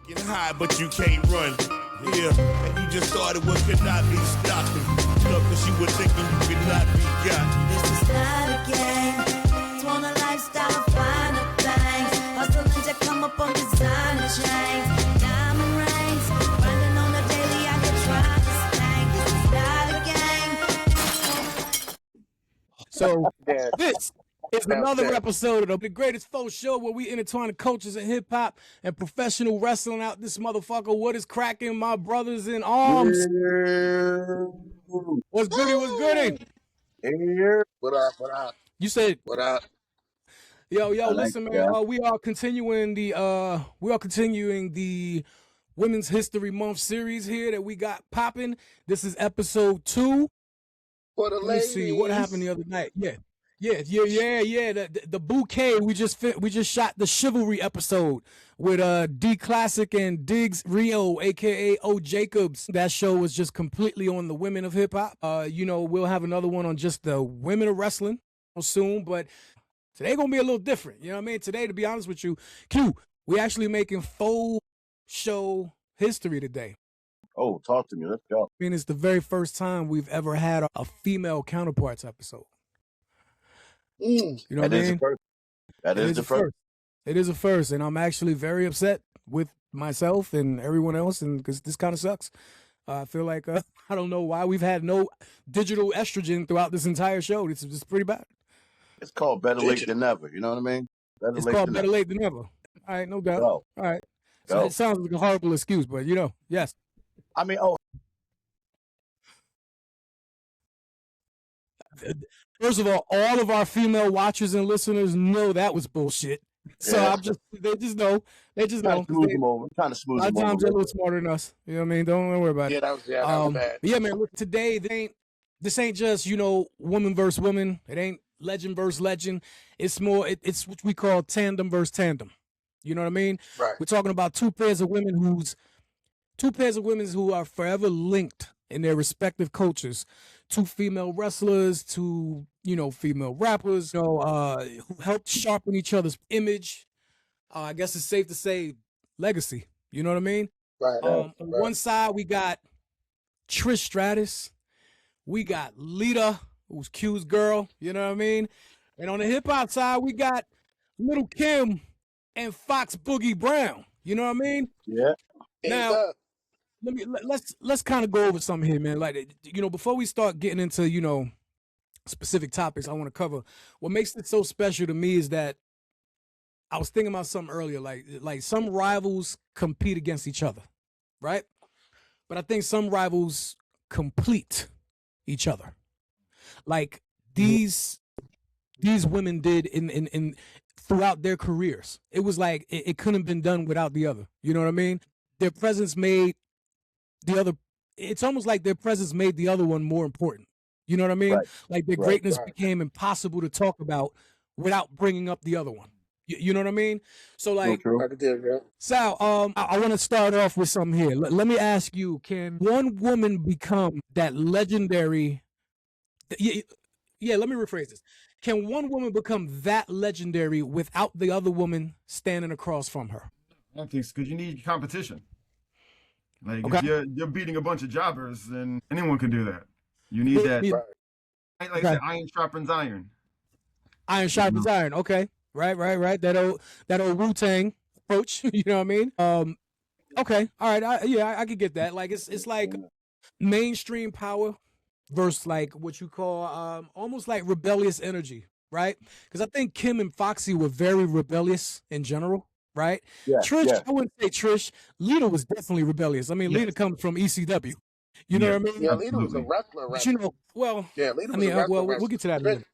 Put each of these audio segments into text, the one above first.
Get high, but you can't run. Yeah, and you just started what could not be stopped. Cause you were thinking you could not be got. This is not a game. It's one a lifestyle of finer things. Hustling to come up on designer chains. Diamond rings. Grinding on the daily, I can try this thing. This is not a game. So this is another episode of the greatest F.O.E show where we intertwine the cultures of hip hop and professional wrestling out this motherfucker. What is cracking, my brothers in arms? What's goody? What's goody? What up? What up? You said what up? Yo, listen, man. We are continuing the Women's History Month series here that we got popping. This is episode 2. For the ladies. Let's see what happened the other night. Yeah. The bouquet. We just shot the chivalry episode with D Classic and Diggs Rio, aka O Jacobs. That show was just completely on the women of hip hop. We'll have another one on just the women of wrestling soon, but today gonna be a little different. You know what I mean? Today, to be honest with you, Q, we actually making F.O.E show history today. Oh, talk to me. Let's go. I mean, it's the very first time we've ever had a female counterparts episode. You know what I mean? That is the first. It is a first, and I'm actually very upset with myself and everyone else, and because this kind of sucks. I feel like I don't know why we've had no digital estrogen throughout this entire show. It's pretty bad. It's called better late than never. You know what I mean? Better late than never. All right, no doubt. Go. All right. So it sounds like a horrible excuse, but yes. I mean, First of all of our female watchers and listeners know that was bullshit. So they just know. They just know. Smooth them over. Trying to smooth them over. A lot of times they're a little smarter than us. You know what I mean? Don't worry about it. That was bad. Yeah, man. Look, today this ain't just woman versus woman. It ain't legend versus legend. It's more. It's what we call tandem versus tandem. You know what I mean? Right. We're talking about two pairs of women who are forever linked in their respective cultures. Two female wrestlers, two female rappers, who helped sharpen each other's image. I guess it's safe to say legacy. You know what I mean? Right. On one side, we got Trish Stratus. We got Lita, who's Q's girl. You know what I mean? And on the hip hop side, we got Lil Kim and Foxy Brown. You know what I mean? Yeah. Now, let's kind of go over something here, man. Like, before we start getting into, specific topics I want to cover, what makes it so special to me is that I was thinking about something earlier, like some rivals compete against each other, right? But I think some rivals complete each other. Like these women did in throughout their careers. It was like it couldn't have been done without the other. You know what I mean? Their presence made the other, it's almost like their presence made the other one more important. You know what I mean? Right. Like their greatness became impossible to talk about without bringing up the other one. You know what I mean? So like, Sal, I want to start off with something here. Let me ask you, can one woman become that legendary? Yeah, let me rephrase this. Can one woman become that legendary without the other woman standing across from her? I don't think so, because you need competition. Like if you're beating a bunch of jobbers, then anyone can do that. You need that. Like I said, iron sharpens iron. Iron sharpens iron. Okay. Right. That old Wu-Tang approach. You know what I mean? Okay. All right. I could get that. Like it's like mainstream power versus like what you call almost like rebellious energy, right? Because I think Kim and Foxy were very rebellious in general. Right? Yeah, Trish, yeah. I wouldn't say Trish. Lita was definitely rebellious. I mean, Lita comes from ECW. You know what I mean? Yeah, Lita was a wrestler. But Lita was a wrestler. Well, we'll get to that in a minute.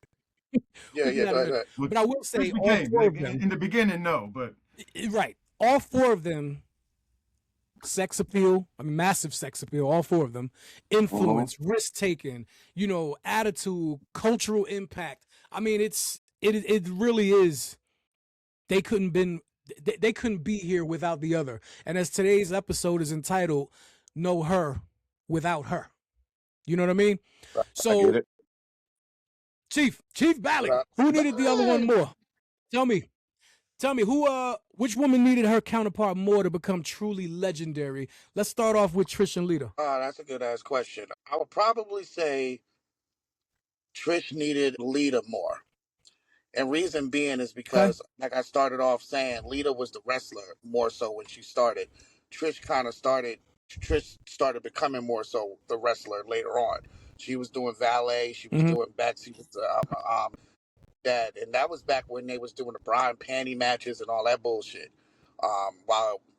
Go ahead. But I will say, all four of them, in the beginning, no, but right, all four of them, sex appeal. I mean, massive sex appeal. All four of them, influence, risk taking, attitude, cultural impact. I mean, it really is. They couldn't be here without the other. And as today's episode is entitled, Know Her Without Her. You know what I mean? So, Chief Bally, who needed the other one more? Tell me who Which woman needed her counterpart more to become truly legendary? Let's start off with Trish and Lita. That's a good ass question. I would probably say Trish needed Lita more. And reason being is because, like I started off saying, Lita was the wrestler more so when she started. Trish started becoming more so the wrestler later on. She was doing valet. She was doing backseat with that, and that was back when they was doing the bra and panty matches and all that bullshit.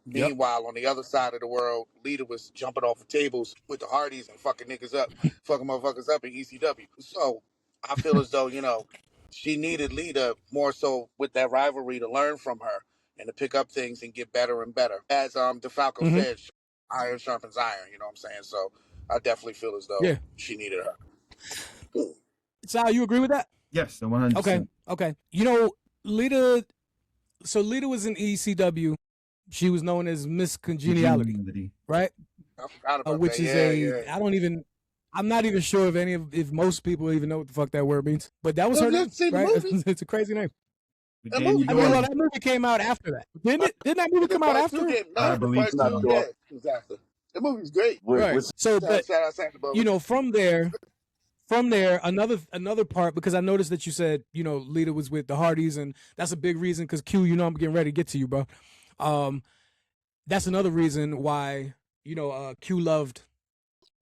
Meanwhile, on the other side of the world, Lita was jumping off of tables with the Hardys and fucking niggas up, fucking motherfuckers up in ECW. So I feel as though, she needed Lita more so with that rivalry to learn from her and to pick up things and get better and better. As DeFalco said, iron sharpens iron, you know what I'm saying? So I definitely feel as though she needed her. Sal, you agree with that? Yes, 100%. Okay. Lita was in ECW. She was known as Miss Congeniality, right? I forgot about which that. is I'm not even sure if most people even know what the fuck that word means. But that was her name, right? It's a crazy name. That movie, that movie came out after that. Didn't it? Didn't that movie come out after? I believe so. Yeah, exactly. The movie's great. Right. So, from there, another part, because I noticed that you said, Lita was with the Hardys, and that's a big reason, because Q, I'm getting ready to get to you, bro. That's another reason why, Q loved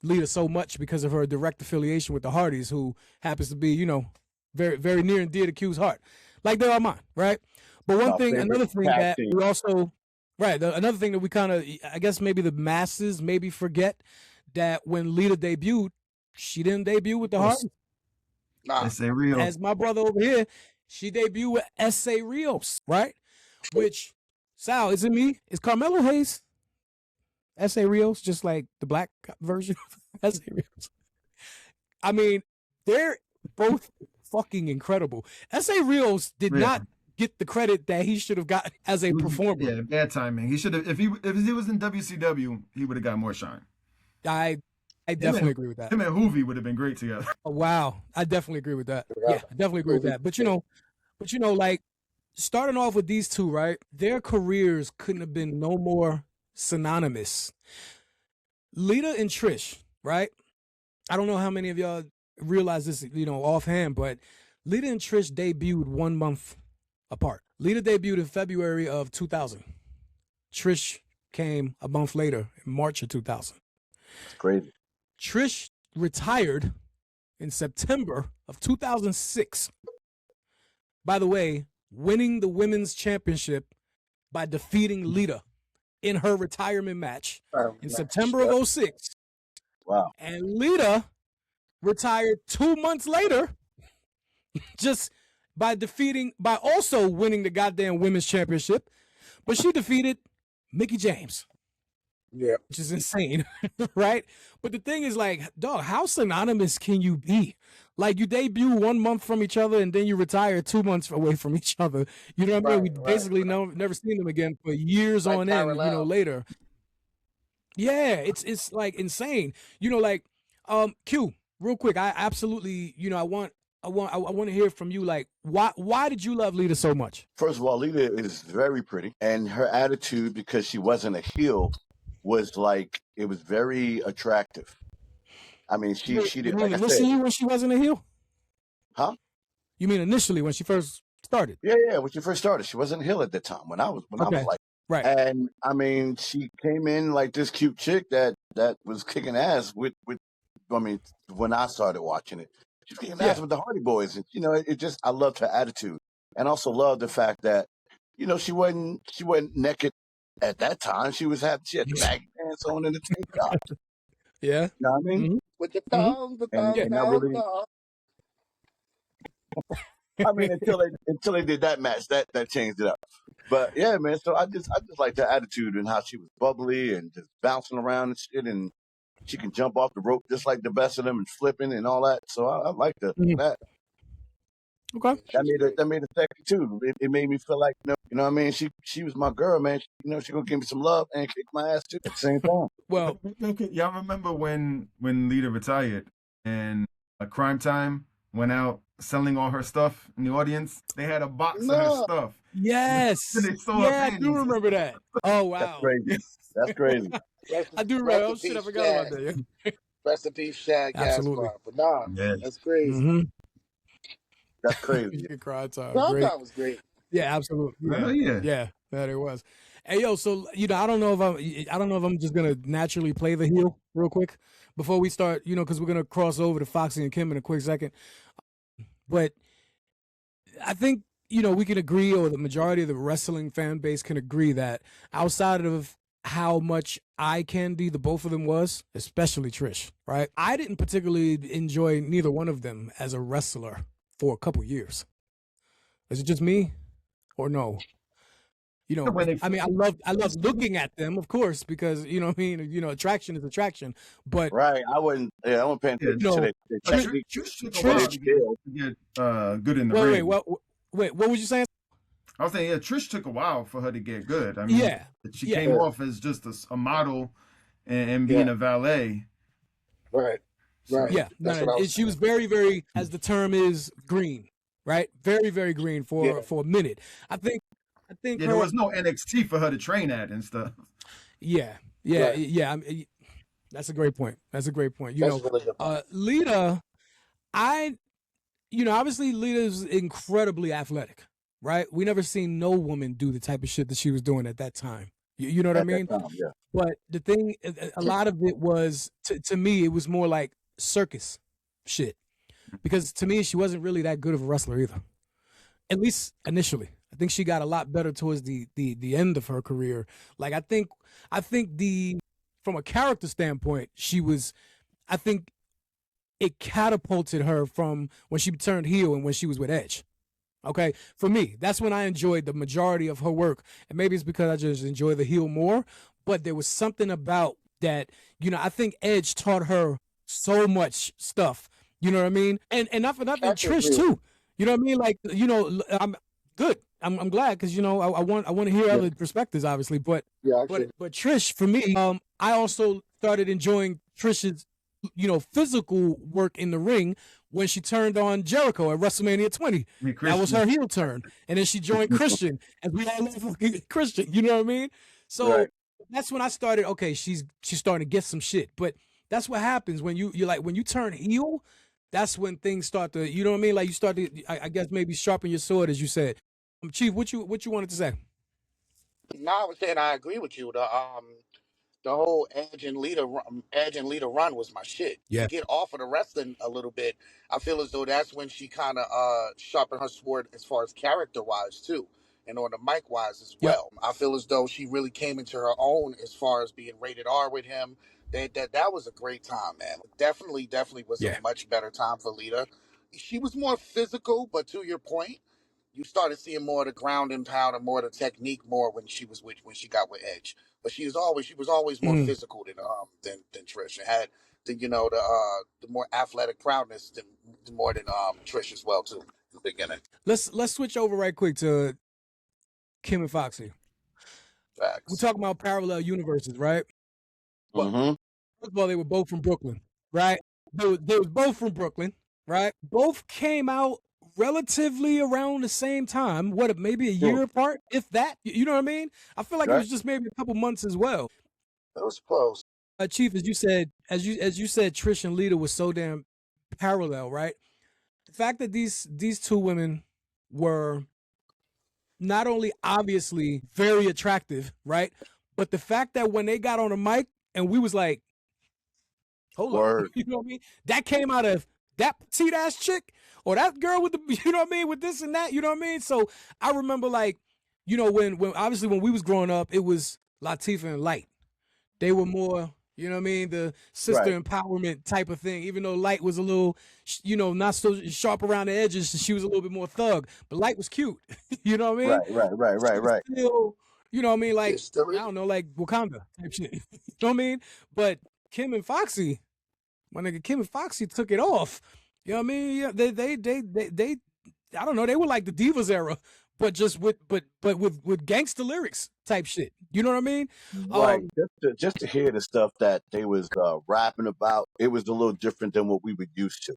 Lita so much, because of her direct affiliation with the Hardys, who happens to be, very, very near and dear to Q's heart. Like they are mine, right? But another thing that we also, another thing that we kind of, I guess maybe the masses maybe forget, that when Lita debuted, she didn't debut with the Hardys. S.A. Rios. As my brother over here, she debuted with S.A. Rios, right? Which, Sal, is it me? Is Carmelo Hayes S.A. Rios, just like the black version of S.A. Rios? I mean, they're both fucking incredible. S.A. Rios did not get the credit that he should have gotten as a performer. Yeah, bad timing. He should have. If he was in WCW, he would have got more shine. I definitely agree with that. Him and Hoovy would have been great together. Oh, wow, I definitely agree with that. Yeah, I definitely agree with that. But like starting off with these two, right? Their careers couldn't have been no more synonymous. Lita and Trish, right? I don't know how many of y'all realize this, offhand, but Lita and Trish debuted 1 month apart. Lita debuted in February of 2000. Trish came a month later, in March of 2000. It's crazy. Trish retired in September of 2006. By the way, winning the women's championship by defeating Lita in her retirement match in September of 06. Wow. And Lita retired 2 months later just by also winning the goddamn women's championship. But she defeated Mickie James. Yeah. Which is insane, right? But the thing is, like, dog, how synonymous can you be? Like, you debut 1 month from each other and then you retire 2 months away from each other. You know what I mean? We basically never seen them again for years on end, later. Yeah, it's like insane. Q, real quick, I absolutely, I want to hear from you. Like, why did you love Lita so much? First of all, Lita is very pretty, and her attitude, because she wasn't a heel, was like, it was very attractive. I mean, she did. Like initially, when she wasn't a heel? Huh? You mean initially when she first started? Yeah. When she first started, she wasn't a heel at the time. When I was like, right. And I mean, she came in like this cute chick that was kicking ass with. I mean, when I started watching it, she was kicking ass with the Hardy Boys, and I loved her attitude, and also loved the fact that she wasn't naked at that time. She had the baggy pants on and the tank top. Yeah. You know what I mean? Mm-hmm. With the thong, I mean, until they did that match, that changed it up. But yeah, man. So I just liked her attitude and how she was bubbly and just bouncing around and shit, and she can jump off the rope just like the best of them and flipping and all that. So I liked her for that. Okay. That made it sexy too. It made me feel like, you know what I mean? She was my girl, man. She gonna give me some love and kick my ass too at the same time. Well, y'all remember when Lita retired and Crime Time went out selling all her stuff in the audience? They had a box of her stuff. Yes. Yeah, I do remember that. Oh wow. That's crazy. That's crazy. I do remember. Oh shit, I forgot about that. Yeah. Rest in peace, Shad Gaspar. But nah, that's crazy. Mm-hmm. That's crazy. You can cry time. That Great. was great. Yeah, absolutely. Yeah, that it was. Hey yo, so I don't know if I'm just gonna naturally play the heel real quick before we start, because we're gonna cross over to Foxy and Kim in a quick second. But I think we can agree, or the majority of the wrestling fan base can agree, that outside of how much eye candy the both of them was, especially Trish, right? I didn't particularly enjoy neither one of them as a wrestler for a couple years. Is it just me, or no? I mean, I love looking at them, of course, because attraction is attraction. But right, I wasn't paying attention to the technique. Trish to get good in the ring. Wait, what was you saying? I was saying, Trish took a while for her to get good. I mean, she came off as just a model and being a valet. Right. Right. Yeah. She was very, very, as the term is, green. Right. Very, very green for a minute. I think there was no NXT for her to train at and stuff. Yeah. I mean, that's a great point. Lita, obviously Lita's incredibly athletic, right? We never seen no woman do the type of shit that she was doing at that time. You know what I mean? Yeah. But the thing, a lot of it was, to me, it was more like circus shit. Because to me, she wasn't really that good of a wrestler either. At least initially. I think she got a lot better towards the end of her career. Like, I think from a character standpoint, I think it catapulted her from when she turned heel and when she was with Edge. Okay, for me, that's when I enjoyed the majority of her work. And maybe it's because I just enjoy the heel more, but there was something about that, I think Edge taught her so much stuff, you know what I mean? And not for nothing, Trish too. You know what I mean? Like, I'm good. I'm glad, because I want to hear other perspectives, obviously. But but Trish, for me, I also started enjoying Trish's physical work in the ring when she turned on Jericho at WrestleMania 20. That was her heel turn, and then she joined Christian, and we all love Christian. You know what I mean? So that's when I started. Okay, she's starting to get some shit. But that's what happens when you turn heel. That's when things start to, you know what I mean? Like, you start to, I guess, maybe sharpen your sword, as you said. Chief, what you wanted to say? No, I was saying I agree with you. The whole Edge and Lita run was my shit. Yeah. To get off of the wrestling a little bit, I feel as though that's when she kind of sharpened her sword as far as character wise too, and on the mic wise as well. I feel as though she really came into her own as far as being rated R with him. That was a great time, man. Definitely was a much better time for Lita. She was more physical, but to your point, you started seeing more of the ground and pound and more of the technique more when she got with Edge. But she was always more physical than Trish, and had the more athletic prowess than Trish as well too in the beginning. Let's switch over right quick to Kim and Foxy. Facts. We're talking about parallel universes, right? Mm-hmm. First of all, they were both from Brooklyn, right? They were both from Brooklyn, right? Both came out relatively around the same time. What, maybe a year apart, if that? You know what I mean? I feel like it was just maybe a couple months as well. That was close. Chief, as you said, Trish and Lita was so damn parallel, right? The fact that these two women were not only obviously very attractive, right? But the fact that when they got on the mic and we was like, hold on, you know what I mean? That came out of that petite ass chick or that girl with the, you know what I mean, with this and that, you know what I mean? So I remember, like, when obviously when we was growing up, it was Latifah and Light. They were more, you know what I mean, the sister empowerment type of thing. Even though Light was a little, not so sharp around the edges, she was a little bit more thug. But Light was cute, you know what I mean? Right. Still, you know what I mean, like, I don't know, like Wakanda type shit. You know what I mean? But Kim and Foxy, my nigga, Kim and Foxy took it off. You know what I mean? Yeah, they I don't know, they were like the Divas era, but just with gangster lyrics type shit. You know what I mean? Right. Just to hear the stuff that they was rapping about, it was a little different than what we were used to.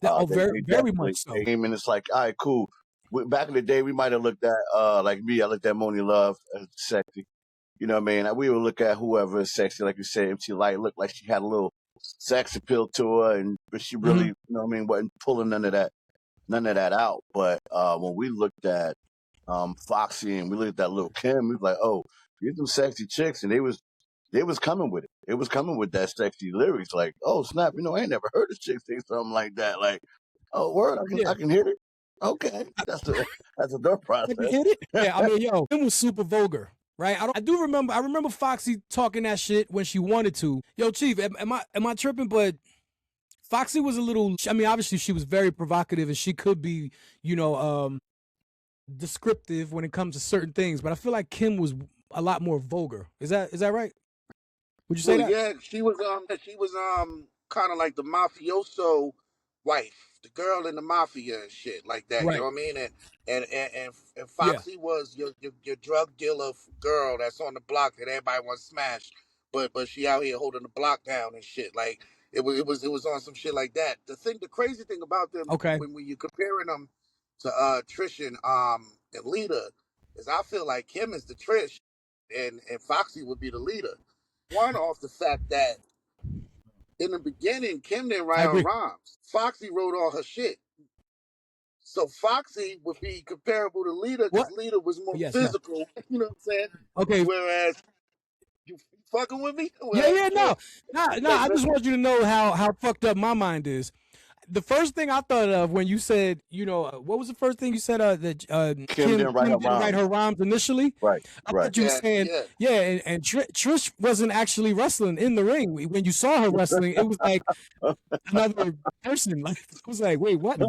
Very much so. And it's like, all right, cool. back in the day, we might have looked at like me. I looked at Moni Love as sexy. You know what I mean? We would look at whoever is sexy, like you said. MC Light looked like she had a little sex appeal to her, but she really, you know what I mean, wasn't pulling none of that out. But when we looked at Foxy and we looked at that Lil Kim, we was like, oh, these some sexy chicks, and they was coming with it. It was coming with that sexy lyrics, like, oh snap, you know, I ain't never heard a chick say something like that. Like, oh word, I can hit it. Okay, that's a door process. I can hit it. Yeah, I mean, yo, it was super vulgar. Right, I remember Foxy talking that shit when she wanted to. Yo, Chief, am I tripping? But Foxy was a little. I mean, obviously she was very provocative, and she could be, you know, descriptive when it comes to certain things. But I feel like Kim was a lot more vulgar. Is that right? Would you say that? Yeah, she was kind of like the mafioso wife, the girl in the mafia and shit like that. Right. You know what I mean? And Foxy was your drug dealer girl that's on the block that everybody wants to smash, but she out here holding the block down and shit. Like it was on some shit like that. The crazy thing about them, when you're comparing them to Trish and Lita, is I feel like Kim is the Trish, and Foxy would be the Lita. One off the fact that in the beginning, Kim didn't write her rhymes. Foxy wrote all her shit. So Foxy would be comparable to Lita because Lita was more physical. You know what I'm saying? Okay. Whereas, you fucking with me? No. I just want you to know how fucked up my mind is. The first thing I thought of when you said, you know, what was the first thing you said? That Kim didn't write her rhymes initially. Right. I thought you were saying, and Trish wasn't actually wrestling in the ring. When you saw her wrestling, it was like another person. Like it was like, wait, what? Hey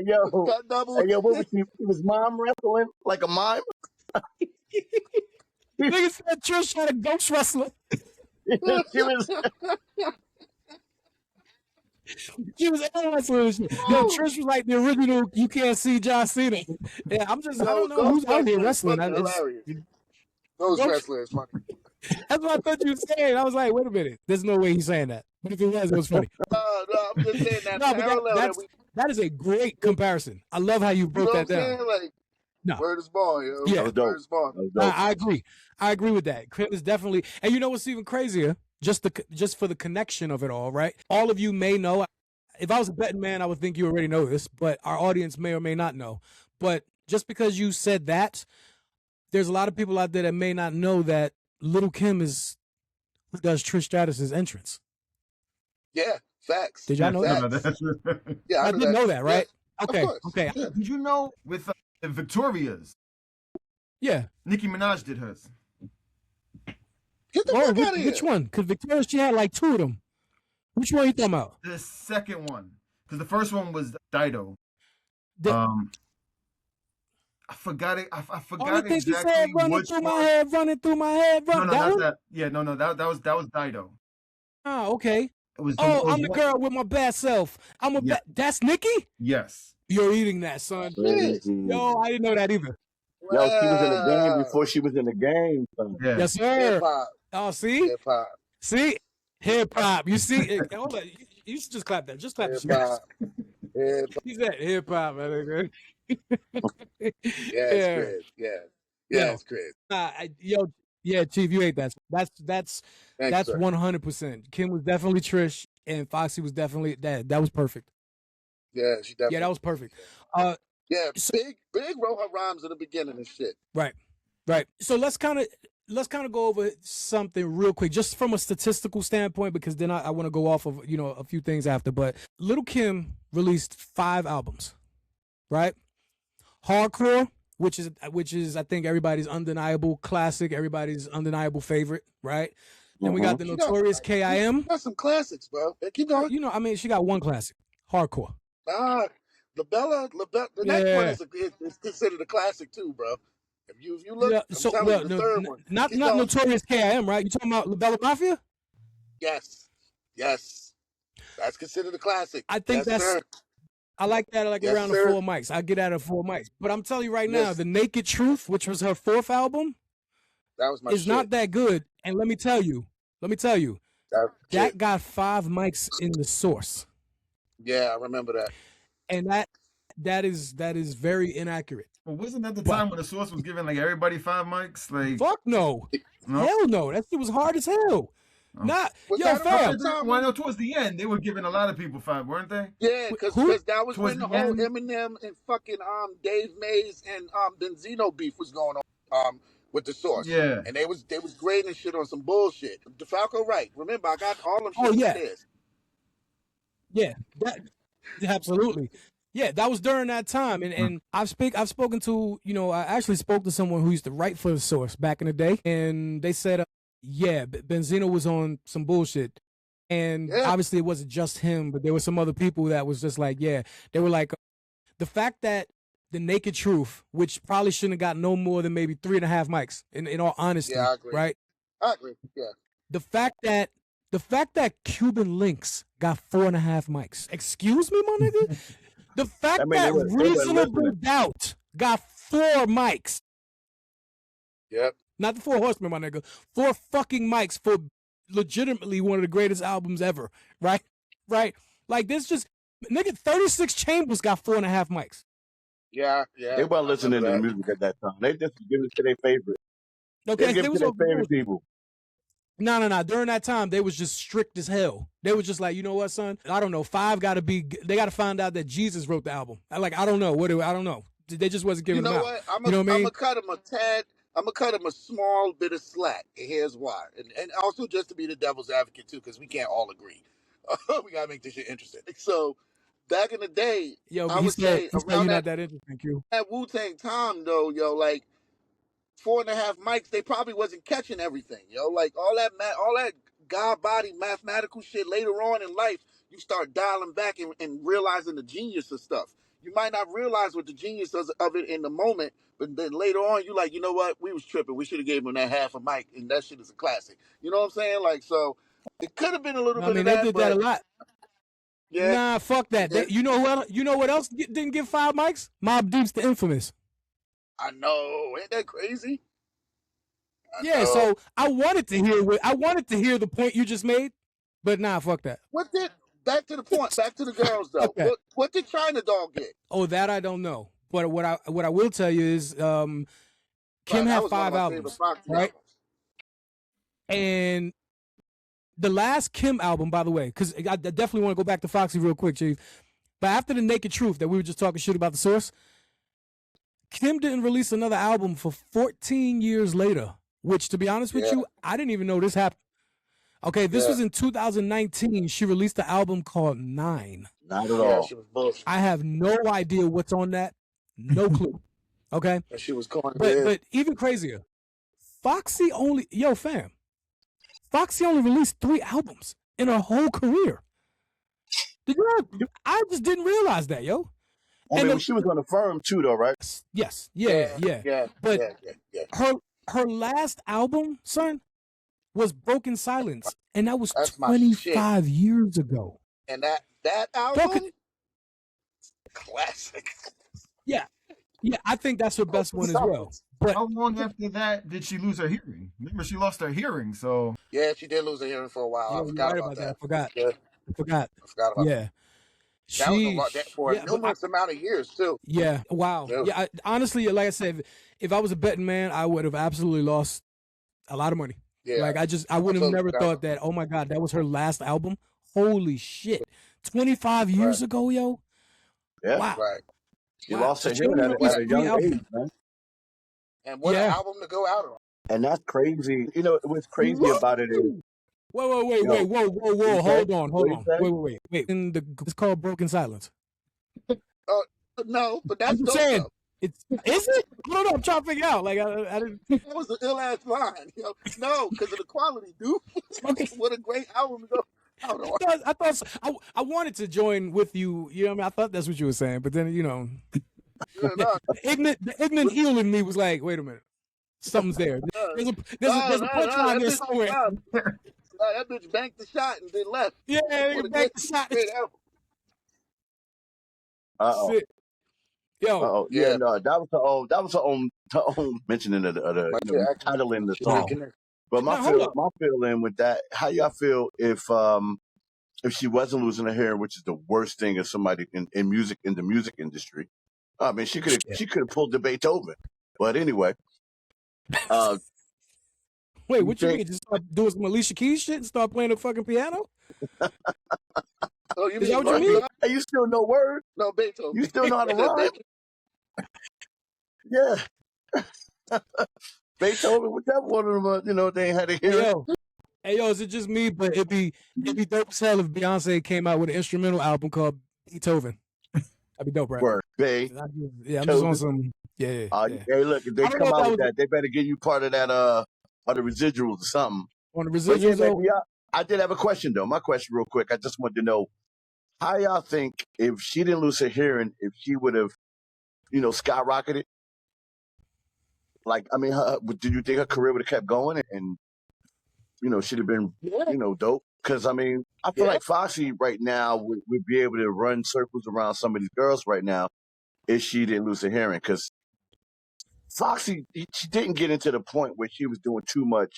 yo, what was she? Was mom wrestling like a mime? Nigga said Trish had a ghost wrestler. She was. She was wrestling. Yo, Trish was like the original. You can't see John Cena. Yeah, I don't know who's out here wrestling. Ghost wrestler is funny. That's what I thought you were saying. I was like, wait a minute. There's no way he's saying that. But if it was funny. No, I'm just saying that. That is a great comparison. I love how you broke that down. Like, word is born, yo. Yeah, word is born. I agree. I agree with that. Kim is definitely, and you know what's even crazier? Just for the connection of it all, right? All of you may know. If I was a betting man, I would think you already know this, but our audience may or may not know. But just because you said that, there's a lot of people out there that may not know that Lil Kim does Trish Stratus' entrance. Yeah, facts. Did y'all know that? Yeah, I didn't know that, right? Yeah, okay. Yeah. Did you know with Victoria's? Yeah. Nicki Minaj did hers. Get the fuck out of here. Which one? Because Victoria, she had like two of them. Which one are you talking about? The second one. Because the first one was Dido. I forgot it. I forgot exactly said, running through my head. No, that's that. Yeah, no, that was Dido. Oh, okay. I'm the girl with my bad self. That's Nicki? Yes. You're eating that, son. Yo, I didn't know that either. Yo, she was in the game before she was in the game. Son. Yeah. Yes, sir. Hip-hop. Oh, see? Hip-hop. See? Hip-hop. You see? Hold on. You should just clap that. Just clap Hip-hop. Hip-hop. He said hip-hop. It's Chris. Yeah, it's Chris. Chief, you ate that. That's 100%. Kim was definitely Trish, and Foxy was definitely that. That was perfect. Yeah, she definitely. Yeah, that was perfect. Big wrote her rhymes in the beginning and shit. Right. So let's kind of go over something real quick, just from a statistical standpoint, because then I want to go off of a few things after. But Lil Kim released 5 albums, right? Hardcore, which is I think everybody's undeniable classic, everybody's undeniable favorite, right? Then we got the Notorious K.I.M. Got some classics, bro. Keep going. She got one classic, Hardcore. The next one is considered a classic too, bro. If you look, the third one. Not Notorious K.I.M., right? You talking about LaBella Mafia? Yes. That's considered a classic. I think I like that. I like around the 4 mics. I get out of 4 mics. But I'm telling you right now, The Naked Truth, which was her 4th album, is not that good. And let me tell you, that got 5 mics in the source. Yeah, I remember that. And that is very inaccurate. Well, wasn't that the time when the Source was giving like everybody 5 mics? Like, fuck no. Hell no. That shit was hard as hell. Not fam. Well, I know towards the end they were giving a lot of people 5, weren't they? Yeah, because that was when the whole Eminem and fucking Dave Mays and Benzino beef was going on with the Source. Yeah, and they was grading shit on some bullshit. DeFalco, right? Remember, I got all them shit upstairs. Yeah, absolutely. Yeah, that was during that time, and I've spoken to, I actually spoke to someone who used to write for the Source back in the day, and they said, Benzino was on some bullshit, and obviously it wasn't just him, but there were some other people that was just like, they were like, the fact that the Naked Truth, which probably shouldn't have got no more than maybe 3.5 mics, in all honesty, I agree. right? I agree. Yeah. The fact that Cuban Links got 4.5 mics. Excuse me, my nigga? The fact that Reasonable Doubt got 4 mics. Yep. Not the 4 Horsemen, my nigga. 4 fucking mics for legitimately one of the greatest albums ever. Right? Right? Like, this just, nigga, 36 Chambers got 4.5 mics. Yeah. They weren't listening to the music at that time. They just give it to their favorite. Okay, they give it to their favorite people. No. During that time, they was just strict as hell. They was just like, you know what, son? I don't know. 5 got to be. They got to find out that Jesus wrote the album. I don't know. I don't know. They just wasn't giving them out. What? I'm gonna cut him a tad. I'm gonna cut him a small bit of slack. And here's why. And also just to be the devil's advocate too, because we can't all agree. We gotta make this shit interesting. So back in the day, I would say around not that interesting, Q. At Wu-Tang time though, like 4.5 mics, they probably wasn't catching everything, like all that god body mathematical shit later on in life, you start dialing back and realizing the genius of stuff. You might not realize what the genius of it in the moment, but then later on you like, you know what, we was tripping, we should have gave him that half a mic, and that shit is a classic. You know what I'm saying? Like, so it could have been a little bit of that. They did that a lot. Yeah. Nah, fuck that. Yeah. You know what else didn't get 5 mics? Mobb Deep's The Infamous. I know. Ain't that crazy? So I wanted to hear the point you just made, but nah, fuck that. Back to the point, back to the girls though. Okay. What did China Doll get? Oh, that I don't know. But what I will tell you is Kim had 5 albums, right? And the last Kim album, by the way, because I definitely want to go back to Foxy real quick, Chief. But after the Naked Truth that we were just talking shit about the Source, Kim didn't release another album for 14 years later, which, to be honest with you, I didn't even know this happened. Okay, this was in 2019. She released an album called 9. Not at all. She was bullshit. I have no idea what's on that. No clue. Okay? And she was going but even crazier, Foxy only released 3 albums in her whole career. I just didn't realize that, yo. I mean, she was on the firm too, though, right? Yes. Yeah. But her last album, son, was Broken Silence, and that was 25 years ago. And that album, classic. Yeah, I think that's her best one as well. But how long after that did she lose her hearing? Remember, she lost her hearing, so yeah, she did lose her hearing for a while. I forgot about that. I forgot about that. That was a lot for a numerous amount of years too. Yeah. Wow. Yeah. Honestly, like I said, if I was a betting man, I would have absolutely lost a lot of money. Yeah. Like I would have never thought that. Oh my God, that was her last album. Holy shit! 25 years ago, yo. Yeah. Wow. Right. She lost her hearing at a young age, man. And what an album to go out on. And that's crazy. You know, what's crazy about it is. Wait, whoa, hold on. Wait. It's called Broken Silence. No, but that's I'm saying. Is it? I don't know. I'm trying to figure out. Like, I didn't. That was an ill ass line. No, because of the quality, dude. Okay. What a great album to go. I thought I wanted to join with you. You know what I mean? I thought that's what you were saying, but then the ignorant heel in me was like, wait a minute, something's there. There's a punchline there somewhere. That bitch banked the shot and then left. Yeah, banked the shot. Uh-oh. Yo, yeah, no, that was her own mentioning of the titling the song. But my feeling with that, how y'all feel if if she wasn't losing her hair, which is the worst thing as somebody in the music industry. I mean, she could have pulled the Beethoven. But anyway, wait, what you mean? Just start doing some Alicia Keys shit and start playing the fucking piano? Oh, you Is mean that what you mean? Hey, you still know words? No, Beethoven. You still know how to rhyme? Yeah. Beethoven, whichever one of them, they had a hearing. Hey, yo, is it just me? But it'd be dope as hell if Beyonce came out with an instrumental album called Beethoven. That'd be dope, right? Word. Yeah, I'm just on some. Yeah. Hey, look, if they come out with that, they better give you part of that, or the residuals or something. On the residuals, I did have a question though. My question, real quick, I just wanted to know how y'all think if she didn't lose her hearing, if she would have, skyrocketed. Like, I mean, did you think her career would have kept going and she'd have been, dope? Because, I mean, I feel like Foxy right now would be able to run circles around some of these girls right now if she didn't lose her hearing. Because Foxy, she didn't get into the point where she was doing too much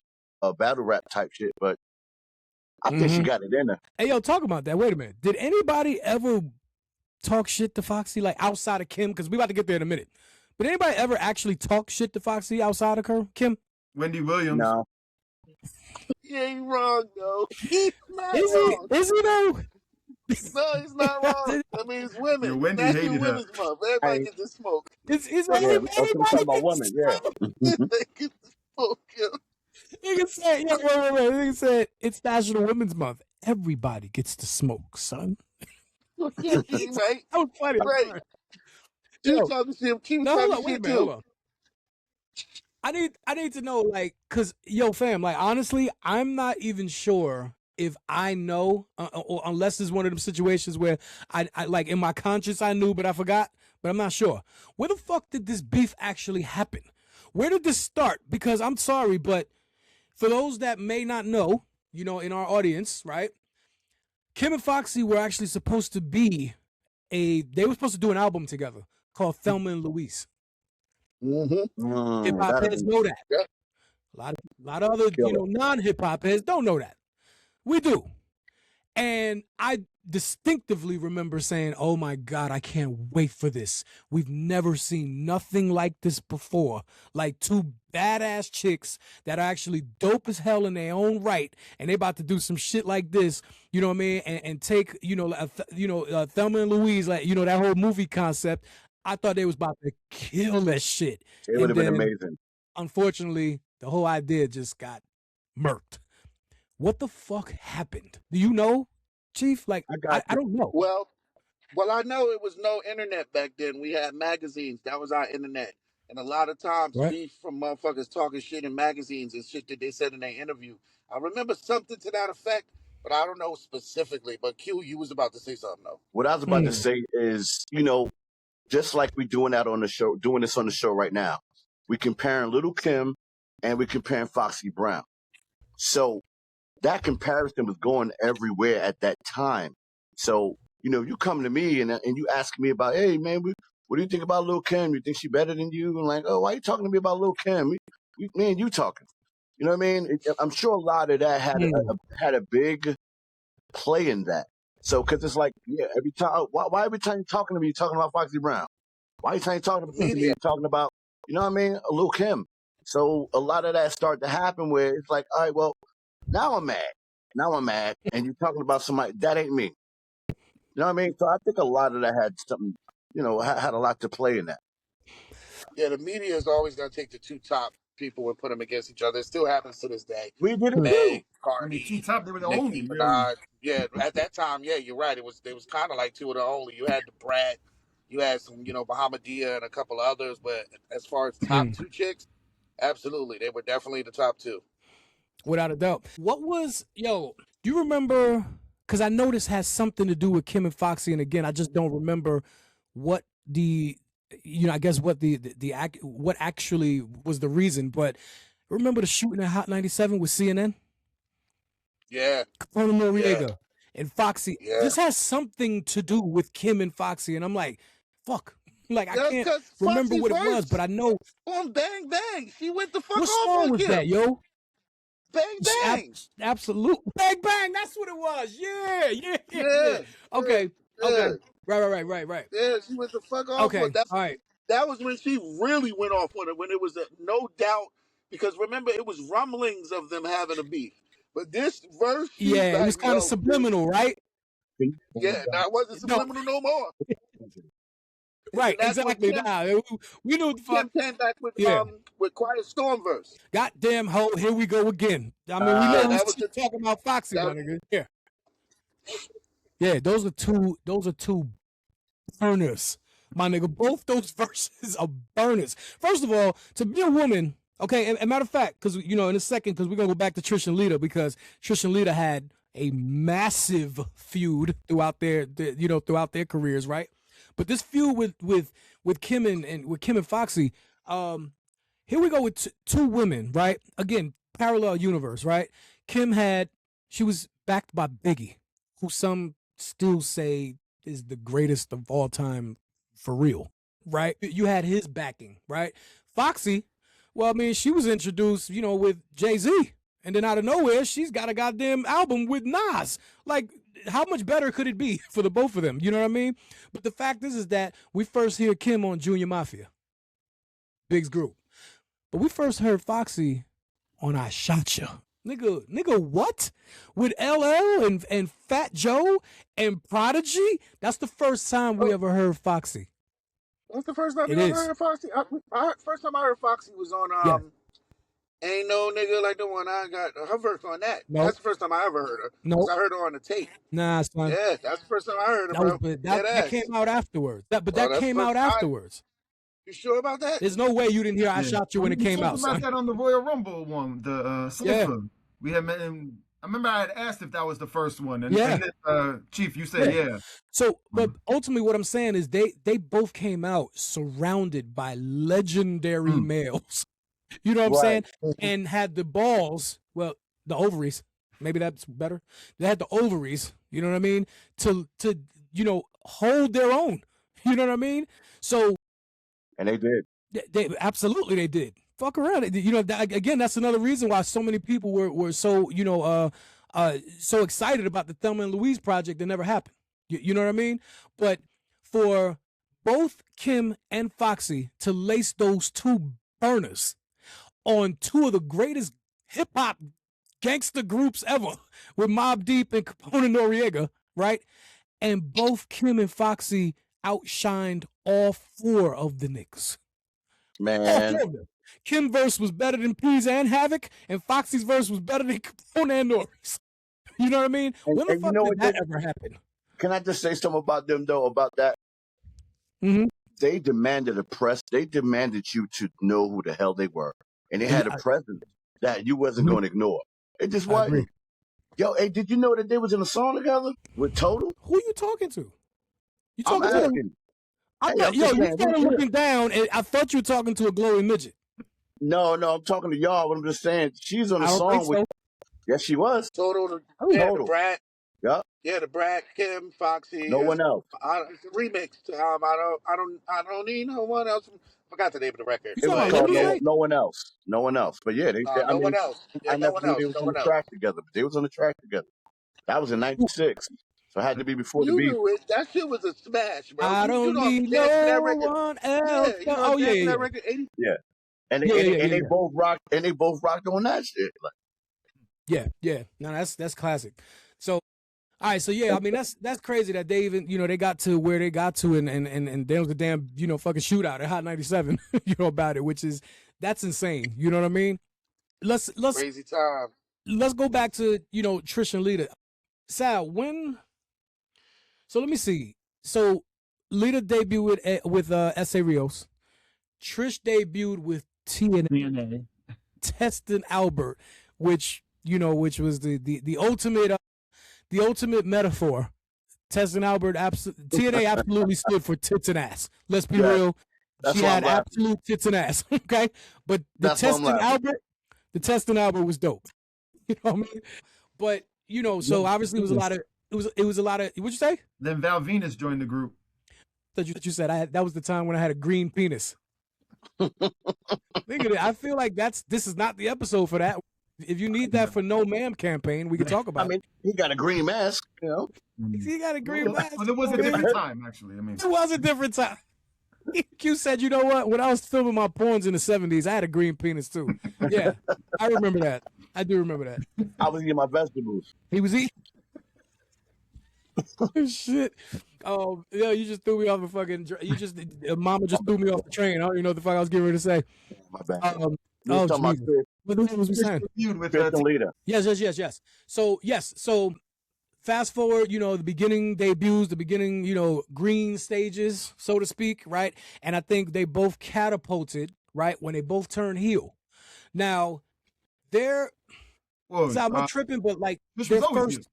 battle rap type shit, but I think she got it in her. Hey, yo, talk about that. Wait a minute. Did anybody ever talk shit to Foxy, like outside of Kim? Because we about to get there in a minute. But anybody ever actually talk shit to Foxy outside of her, Kim? Wendy Williams. No. He ain't wrong, though. He's not wrong. Is he though? No, he's not wrong. I mean, it's women. Yeah, Wendy National hated Women's Month. Everybody get the smoke. Is talking about women, yeah. They get the smoke, yo. Nigga said, wait. Nigga said it's National Women's Month. Everybody gets to smoke, son. Right? That was funny. Right. Keep talking shit. Keep talking shit, too. Hold on. I need to know, like, cause yo, fam, like, honestly, I'm not even sure if I know, or unless it's one of them situations where I like in my conscience I knew, but I forgot. But I'm not sure. Where the fuck did this beef actually happen? Where did this start? Because I'm sorry, but for those that may not know, in our audience, right? Kim and Foxy were actually supposed to be they were supposed to do an album together called Thelma and Louise. Hip hop heads know that. Yeah. A lot of other, non-hip hop heads don't know that. We do. And I distinctively remember saying, oh my God, I can't wait for this. We've never seen nothing like this before. Like two badass chicks that are actually dope as hell in their own right. And they about to do some shit like this, you know what I mean? And take, Thelma and Louise, like, that whole movie concept. I thought they was about to kill that shit. It would have been amazing. Unfortunately, the whole idea just got murked. What the fuck happened? Do you know, Chief? Like, I don't know. Well, I know it was no internet back then. We had magazines. That was our internet. And a lot of times, beef from motherfuckers talking shit in magazines and shit that they said in their interview. I remember something to that effect, but I don't know specifically. But Q, you was about to say something, though. What I was about to say is, just like we're doing this on the show right now, we comparing Lil Kim and we comparing Foxy Brown. So that comparison was going everywhere at that time. So, you come to me and you ask me about, hey man, what do you think about Lil Kim? You think she better than you? And like, oh, why are you talking to me about Lil Kim? Me and you talking. You know what I mean? I'm sure a lot of that had a big play in that. So, because it's like, every time, why every time you're talking to me, you're talking about Foxy Brown? Why every time you're talking to me, you're talking about, you know what I mean, Lil Kim? So, a lot of that started to happen where it's like, all right, well, now I'm mad. And you're talking about somebody, that ain't me. You know what I mean? So, I think a lot of that had something, had a lot to play in that. Yeah, the media is always going to take the two top people and put them against each other. It still happens to this day. We did it Meg, Cardi, the two top, they were the Nicki only. Minaj. Yeah, at that time, you're right. It was kind of like two of the only. You had the Brat, you had some, Bahamadia and a couple others. But as far as top two chicks, absolutely, they were definitely the top two. Without a doubt. What was, do you remember, because I know this has something to do with Kim and Foxy, and again, I just don't remember what I guess what what actually was the reason, but remember the shooting at Hot 97 with CNN? Yeah. Conor Noriega and Foxy. This has something to do with Kim and Foxy, and I'm like, fuck. Like, I can't remember what it was, but I know. Bang, bang. She went the fuck what off song on was Kim. that, yo? Bang Bang. Absolute Bang Bang. That's what it was. Yeah. Okay. Right. Yeah, she went the fuck off. Okay. All right. That was when she really went off on it. When it was no doubt, because remember it was rumblings of them having a beef. But this verse, it was kind of subliminal, right? Yeah, now it wasn't subliminal no more. Right, exactly. We knew what the fuck. Kim came back with Quiet Storm verse. Goddamn hoe, here we go again. I mean, we know we was talking about Foxy, my nigga. Yeah, those are two burners, my nigga. Both those verses are burners. First of all, to be a woman, okay, and matter of fact, because in a second, because we're gonna go back to Trish and Lita, because Trish and Lita had a massive feud throughout their careers, right? But this feud with Kim and Foxy, here we go with two women, right? Again, parallel universe, right? She was backed by Biggie, who some still say is the greatest of all time for real, right? You had his backing, right? Foxy, well, I mean, she was introduced, with Jay-Z. And then out of nowhere, she's got a goddamn album with Nas. Like, how much better could it be for the both of them? You know what I mean? But the fact is that we first hear Kim on Junior Mafia, Big's group. But we first heard Foxy on I Shot Ya. Nigga, what? With LL and Fat Joe and Prodigy? That's the first time we ever heard Foxy. That's the first time you ever heard Foxy? First time I heard Foxy was on Ain't No Nigga Like the One I Got. Her verse on that. Nope. That's the first time I ever heard her. No, I heard her on the tape. Nah, son. Yeah, that's the first time I heard her, bro. That came out afterwards. That came out afterwards. You sure about that? There's no way you didn't hear I Shot You when it came out. We talked about that on the Royal Rumble one, the Sofa. We had met him. I remember I had asked if that was the first one. And then, Chief, you said yeah. So, but ultimately what I'm saying is they both came out surrounded by legendary males. You know what I'm saying? And had the balls, well, the ovaries, maybe that's better. They had the ovaries, you know what I mean? To hold their own. You know what I mean? So, and they did. They absolutely they did. Fuck around. Again, that's another reason why so many people were so so excited about the Thelma and Louise project that never happened. You know what I mean? But for both Kim and Foxy to lace those two burners on two of the greatest hip hop gangster groups ever, with Mobb Deep and Capone and Noriega, right? And both Kim and Foxy outshined all four of the niggas. Man. Kim verse was better than Peas and Havoc, and Foxy's verse was better than Capone and Norris. You know what I mean? When the fuck did that ever happen? Can I just say something about them, though, about that? Mm-hmm. They demanded a press. They demanded you to know who the hell they were. And they had a presence that you wasn't going to ignore. It just wasn't. Yo, hey, did you know that they was in a song together with Total? Who you talking to? You talking to them? You started looking down, and I thought you were talking to a glowing midget. No, I'm talking to y'all. But I'm just saying, she's on a song with. Yes, she was. Total. The Brat. Yep. Yeah, the Brat, Kim, Foxy. No one else. It's a remix. I don't need no one else. I forgot the name of the record. It was called No One Else. No one else. But yeah, no one else. Yeah, no one else. They was on the track together. But they was on the track together. That was in '96. So it had to be before the beat. That shit was a smash, bro. I don't need no one else. Yeah. Yeah. And they both rocked. And they both rocked on that shit. Like. Yeah. No, that's classic. So, all right. So yeah, I mean that's crazy that they even they got to where they got to, and there was a damn fucking shootout at Hot 97 about it, that's insane. You know what I mean? Let's crazy time. Let's go back to Trish and Lita. Sal, when? So let me see. So Lita debuted with S.A. Rios. Trish debuted with TNA. Testing Albert, which was the ultimate metaphor. Testing Albert, TNA absolutely stood for tits and ass. Let's be real. She had absolute tits and ass. Okay, but the Testing Albert was dope. You know what I mean? But so obviously it was a lot of. It was a lot of. What'd you say? Then Val Venus joined the group. That you said that was the time when I had a green penis. Think of it. I feel like this is not the episode for that. If you need that for No Ma'am campaign, we can talk about it. I mean, he got a green mask, you know. He got a green mask. Well, it was a different time, actually. I mean, it was a different time. Q said, you know what? When I was filming my porns in the 70s, I had a green penis too. Yeah, I remember that. I do remember that. I was eating my vegetables. He was eating. Shit. Yeah, you just threw me off the fucking. Mama just threw me off the train. I don't even know what the fuck I was getting ready to say. My bad. What was we saying? With Lita. Yes. So fast forward, the beginning debuts, the beginning, green stages, so to speak, right? And I think they both catapulted, right, when they both turned heel. Now, I'm not tripping, but like their first. Heel.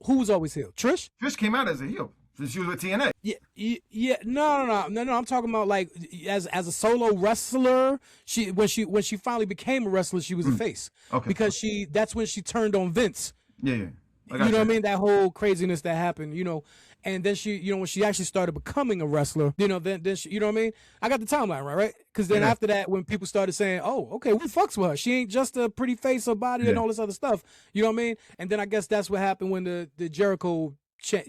Who was always heel? Trish? Trish came out as a heel. She was with TNA. Yeah. No. I'm talking about like as a solo wrestler. When she finally became a wrestler, she was a face. Okay. Because that's when she turned on Vince. Yeah. You know what I mean? That whole craziness that happened, and then she, when she actually started becoming a wrestler, then she, you know what I mean? I got the timeline right? Because then after that, when people started saying, oh, okay, we fucks with her. She ain't just a pretty face or body and all this other stuff. You know what I mean? And then I guess that's what happened when the Jericho, she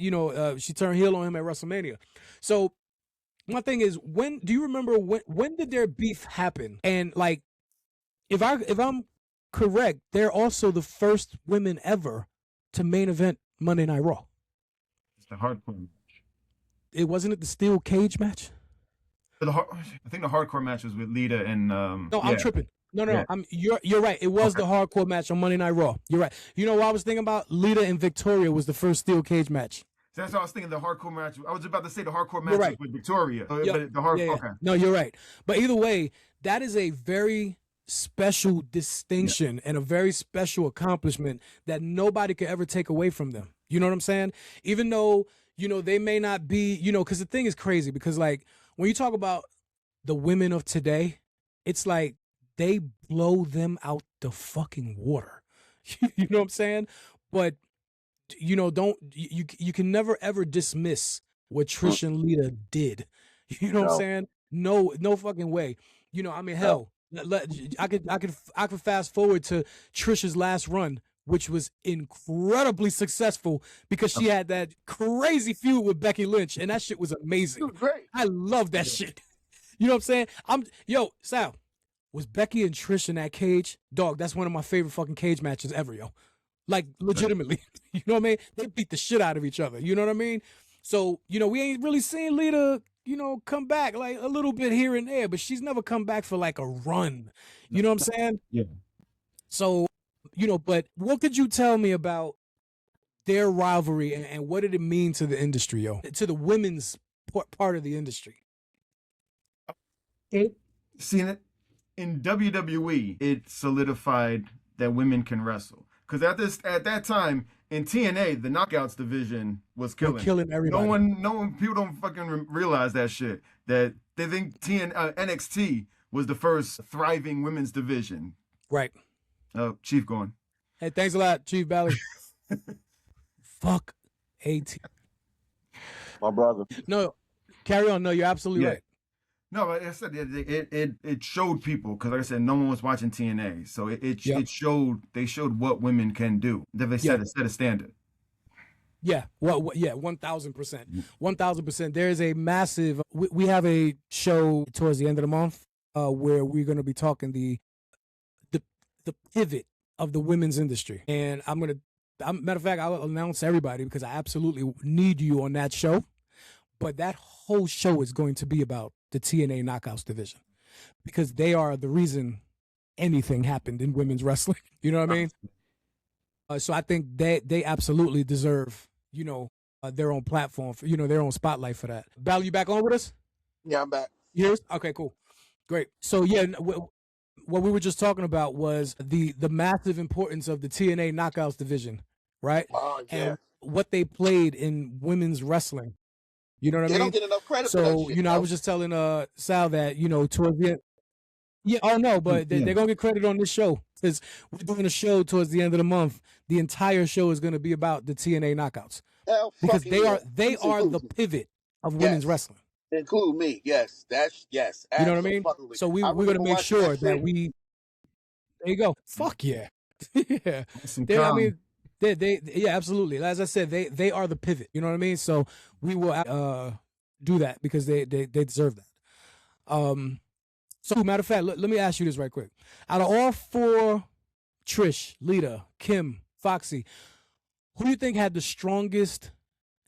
turned heel on him at WrestleMania. So my thing is, do you remember when did their beef happen? And like, if I'm correct, they're also the first women ever to main event Monday Night Raw. It's the hardcore match. It wasn't the steel cage match? I think the hardcore match was with Lita and No, I'm tripping. No. You're right. It was the hardcore match on Monday Night Raw. You're right. You know what I was thinking about? Lita and Victoria was the first steel cage match. So that's what I was thinking. The hardcore match. I was about to say the hardcore match was with Victoria. But the hardcore. Okay. No, you're right. But either way, that is a very special distinction and a very special accomplishment that nobody could ever take away from them. You know what I'm saying? Even though, they may not be, because the thing is crazy because like when you talk about the women of today, it's like they blow them out the fucking water. You know what I'm saying? But, you can never ever dismiss what Trish and Lita did. You know what I'm saying? No fucking way. Hell, I could fast forward to Trish's last run, which was incredibly successful because she had that crazy feud with Becky Lynch, and that shit was amazing. It was great. I love that shit. You know what I'm saying? Sal, was Becky and Trish in that cage? Dog, that's one of my favorite fucking cage matches ever, yo. Like, legitimately. You know what I mean? They beat the shit out of each other. You know what I mean? So, we ain't really seen Lita, come back like a little bit here and there, but she's never come back for like a run. You know what I'm saying? Yeah. So, but what could you tell me about their rivalry and what did it mean to the industry, yo? To the women's part of the industry? Seen it in WWE, it solidified that women can wrestle. Because at that time in TNA, the Knockouts division was killing everybody. People don't fucking realize that shit. That they think NXT was the first thriving women's division. Right. Chief going. Hey, thanks a lot, Chief Bally. Fuck AT. My brother. No, carry on. No, you're absolutely right. No, like I said, it showed people because, like I said, no one was watching TNA, so it showed what women can do. They set a standard. Yeah, 1,000%, 1,000%. There is a massive. We have a show towards the end of the month where we're going to be talking the pivot of the women's industry, and matter of fact, I'll announce everybody because I absolutely need you on that show. But that whole show is going to be about the TNA Knockouts division because they are the reason anything happened in women's wrestling. You know what I mean? So I think they absolutely deserve, their own platform, for, their own spotlight for that. Bal, you back on with us? Yeah, I'm back. Yes. Okay, cool. Great. So yeah, what we were just talking about was the massive importance of the TNA Knockouts division, right? Oh, yeah. And what they played in women's wrestling. You know what I mean? They don't get enough credit for that shit, I was just telling Sal that, towards the end. Yeah, oh no, but they're going to get credit on this show because we're doing a show towards the end of the month. The entire show is going to be about the TNA Knockouts because they are the pivot of women's wrestling. Include me, yes. Yes. You know what I mean? So we're going to make sure that we. There you go. Fuck yeah. Yeah, I mean, yeah, absolutely. As I said, they are the pivot. You know what I mean? So we will do that because they deserve that. So matter of fact, let me ask you this right quick. Out of all four, Trish, Lita, Kim, Foxy, who do you think had the strongest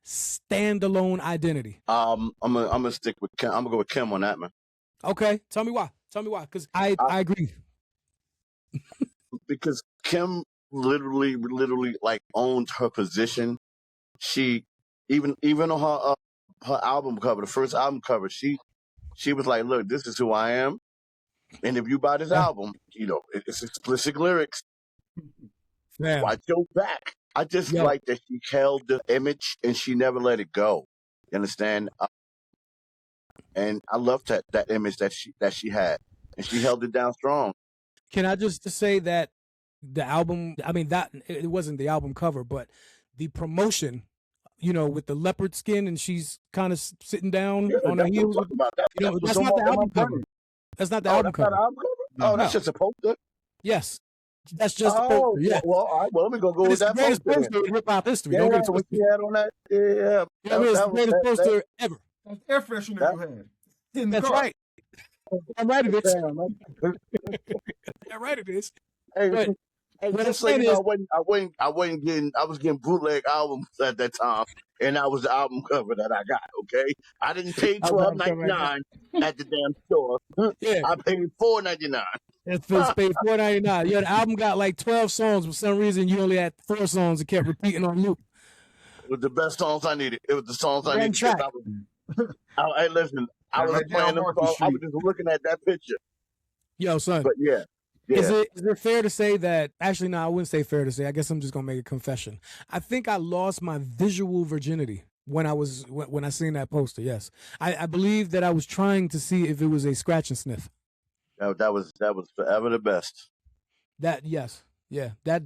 standalone identity? I'm gonna stick with Kim. I'm gonna go with Kim on that, man. Okay, tell me why. Because I agree. Because Kim literally like owned her position. She even on her album cover, the first album cover, she was like, "Look, this is who I am, and if you buy this album, it's explicit lyrics. Yeah. Watch your back." I just like that she held the image and she never let it go. You understand? And I loved that image that she had, and she held it down strong. Can I just say that the album? I mean, that it wasn't the album cover, but the promotion. With the leopard skin, and she's kind of sitting down on her heels. That's not the album cover. That's not the album cover. Oh, that's just a poster. Yes, that's just a poster. Yeah. Well, all right. Well, let me go with that poster in hip hop history. Yeah, what she had on that. Yeah, it's the greatest poster ever. That's air freshener you had. That's right. I'm right. It is. I'm right. It is. Hey, just so you know, I was getting bootleg albums at that time, and that was the album cover that I got. Okay, I didn't pay $12.99 at the damn store. Yeah, I paid $4.99. It's paid $4.99. Yeah, the album got like 12 songs. For some reason, you only had 4 songs and kept repeating on loop. It was the best songs I needed. It was the songs I needed. Track. Hey, listen, I was playing them songs. I was just looking at that picture. Yo, son. But yeah. Yeah. Is it fair to say that? Actually, no, I wouldn't say fair to say. I guess I'm just gonna make a confession. I think I lost my visual virginity when I seen that poster. Yes, I believe that I was trying to see if it was a scratch and sniff. That was forever the best. That yes, yeah. That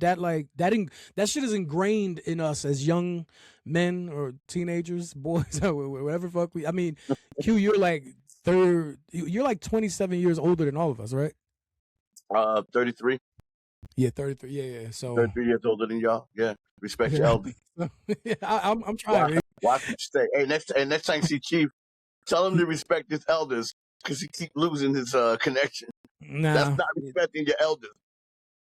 shit is ingrained in us as young men or teenagers, boys, whatever fuck we. I mean, Q, you're like 27 years older than all of us, right? 33. Yeah, 33. Yeah. So 33 years older than y'all. Yeah, respect your elders. Yeah, I'm trying. Watch what you say. Hey, next time you see Chief, tell him to respect his elders because he keep losing his connection. Nah, that's not respecting your elders.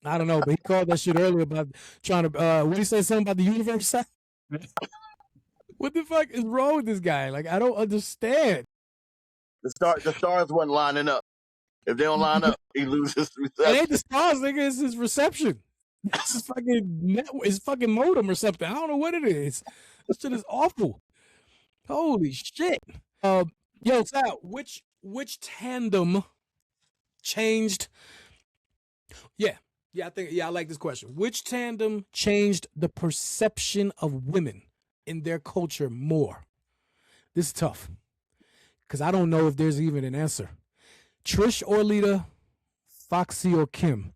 I don't know, but he called that shit earlier about trying to. What did he say? Something about the universe? What the fuck is wrong with this guy? Like, I don't understand. The stars wasn't lining up. If they don't line up, he loses reception. It ain't the stars, nigga. It's his reception. It's his fucking network. It's fucking modem or something. I don't know what it is. This shit is awful. Holy shit. Yo, Sal, which tandem changed? Yeah, I like this question. Which tandem changed the perception of women in their culture more? This is tough because I don't know if there's even an answer. Trish or Lita, Foxy or Kim,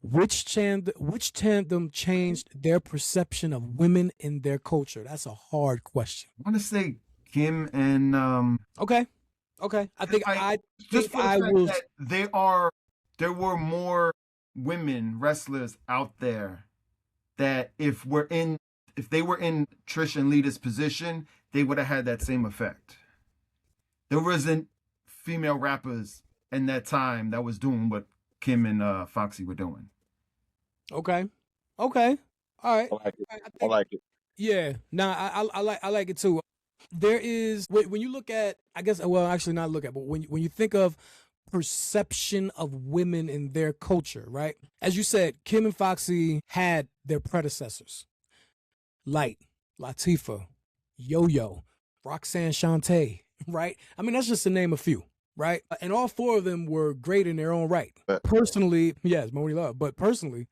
which tandem changed their perception of women in their culture? That's a hard question. I want to say Kim and Okay. I think I will. There were more women wrestlers out there that if they were in Trish and Lita's position, they would have had that same effect. There wasn't female rappers in that time that was doing what Kim and Foxy were doing. Okay. All right. I like it. Yeah. Nah, I like it too. There is when you look at, I guess, well, actually not look at, but when you think of perception of women in their culture, right? As you said, Kim and Foxy had their predecessors. Light, Latifah, Yo-Yo, Roxanne Shante, right? I mean, that's just to name a few. Right. And all 4 of them were great in their own right. Personally, yes, Moni Love. But personally,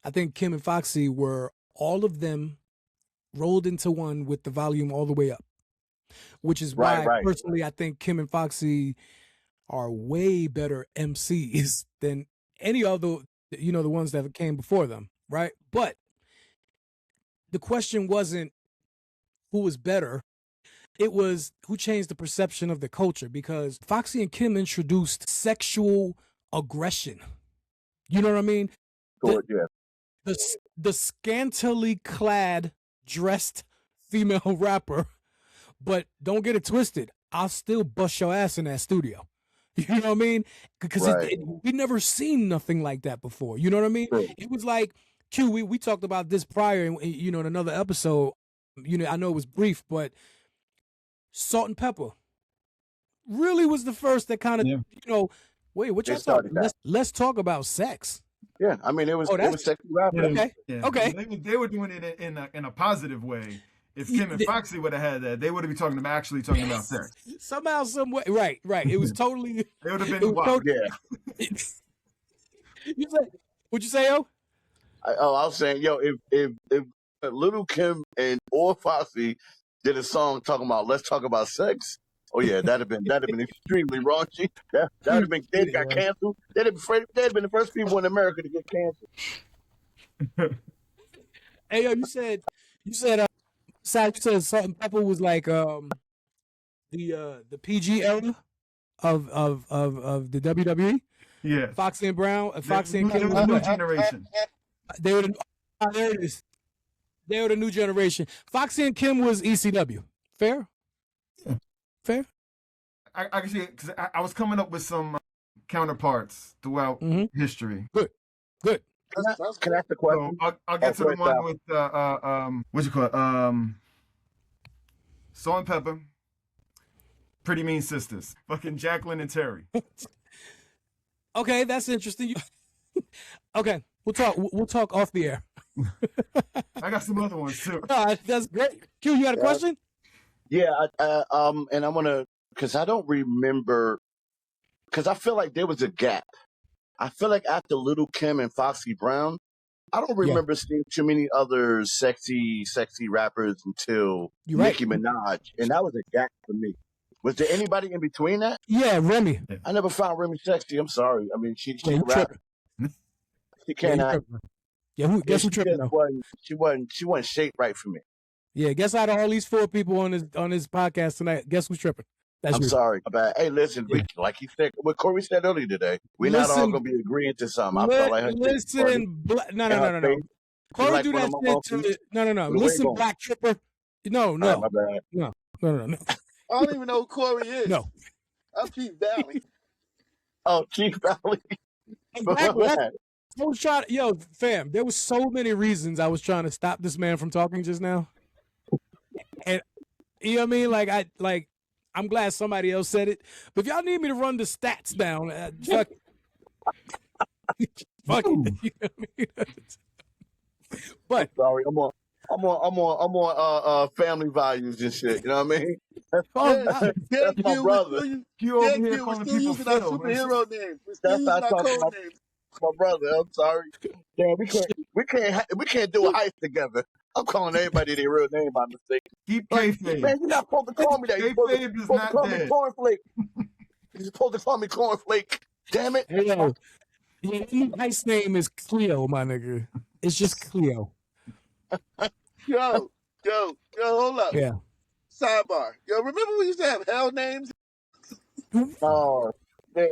I think Kim and Foxy were all of them rolled into one with the volume all the way up, which is why personally, I think Kim and Foxy are way better MCs than any other, the ones that came before them. Right. But the question wasn't who was better. It was who changed the perception of the culture, because Foxy and Kim introduced sexual aggression. You know what I mean? Sure, yeah. the scantily clad, dressed female rapper. But don't get it twisted. I'll still bust your ass in that studio. You know what I mean? Because we never seen nothing like that before. You know what I mean? Right. It was like, Q, we talked about this prior, in another episode. I know it was brief, but Salt and Pepper really was the first that kind of, wait, what y'all talking about? Let's talk about sex. Yeah, I mean, it was sexy rap. Okay, okay. They were doing it in a positive way. If Kim and Foxy would have had that, they would have been actually talking about sex. Somehow, some way, right. It was totally. It would have been wild. Yeah. What'd you say, yo? I was saying, if Lil Kim or Foxy did a song talking about let's talk about sex, oh yeah, that'd have been extremely raunchy. That'd have been they got canceled. They'd have been the first people in America to get canceled. Hey, yo, you said. Sad, you said Salt and Pepper was like the PG era of the WWE. Yeah, Foxy and Brown, Foxy and Kim. The new generation. They were there it is. They were the new generation. Foxy and Kim was ECW. Fair. Yeah. Fair. I can see it because I was coming up with some counterparts throughout history. Good. Can I ask the question? So I'll get to the one with what's it called? Salt and Pepper, Pretty Mean Sisters, fucking Jacqueline and Terry. Okay, that's interesting. Okay, we'll talk off the air. I got some other ones too. That's great. Q, you got a question? Yeah, and I'm gonna because I don't remember because I feel like there was a gap. I feel like after Lil Kim and Foxy Brown, I don't remember seeing too many other sexy rappers until Nicki Minaj, and that was a gap for me. Was there anybody in between that? Yeah, Remy. I never found Remy sexy. I'm sorry. I mean, she can rap. She cannot. Yeah, guess who tripping though? She wasn't shaped right for me. Yeah, guess out of all these 4 people on this podcast tonight, guess who's tripping? I'm sorry about. Hey, listen, like he said, what Corey said earlier today, we're not all gonna be agreeing to something. I felt like her no. Corey like do that shit to no. Listen, Black Tripper. No. My bad. No. I don't even know who Corey is. No. I'm Chief Valley. Oh, Chief Valley. I was trying to, fam, there was so many reasons I was trying to stop this man from talking just now. And you know what I mean? I'm glad somebody else said it. But if y'all need me to run the stats down, fuck it. Fuck it. You know what I mean? But sorry, I'm on family values and shit. You know what I mean? That's my brother. You over here calling people using our superhero names. That's how I talk about my brother. I'm sorry. Yeah, we can't do a heist together. I'm calling everybody their real name by mistake. Keep kayfabe. Man, you're not supposed to call me that. You're supposed to call me Cornflake. You're supposed to call me Cornflake. Damn it. Hey, yo. Your heist name is Cleo, my nigga. It's just Cleo. Yo, hold up. Yeah. Sidebar. Yo, remember we used to have hell names? Oh, man.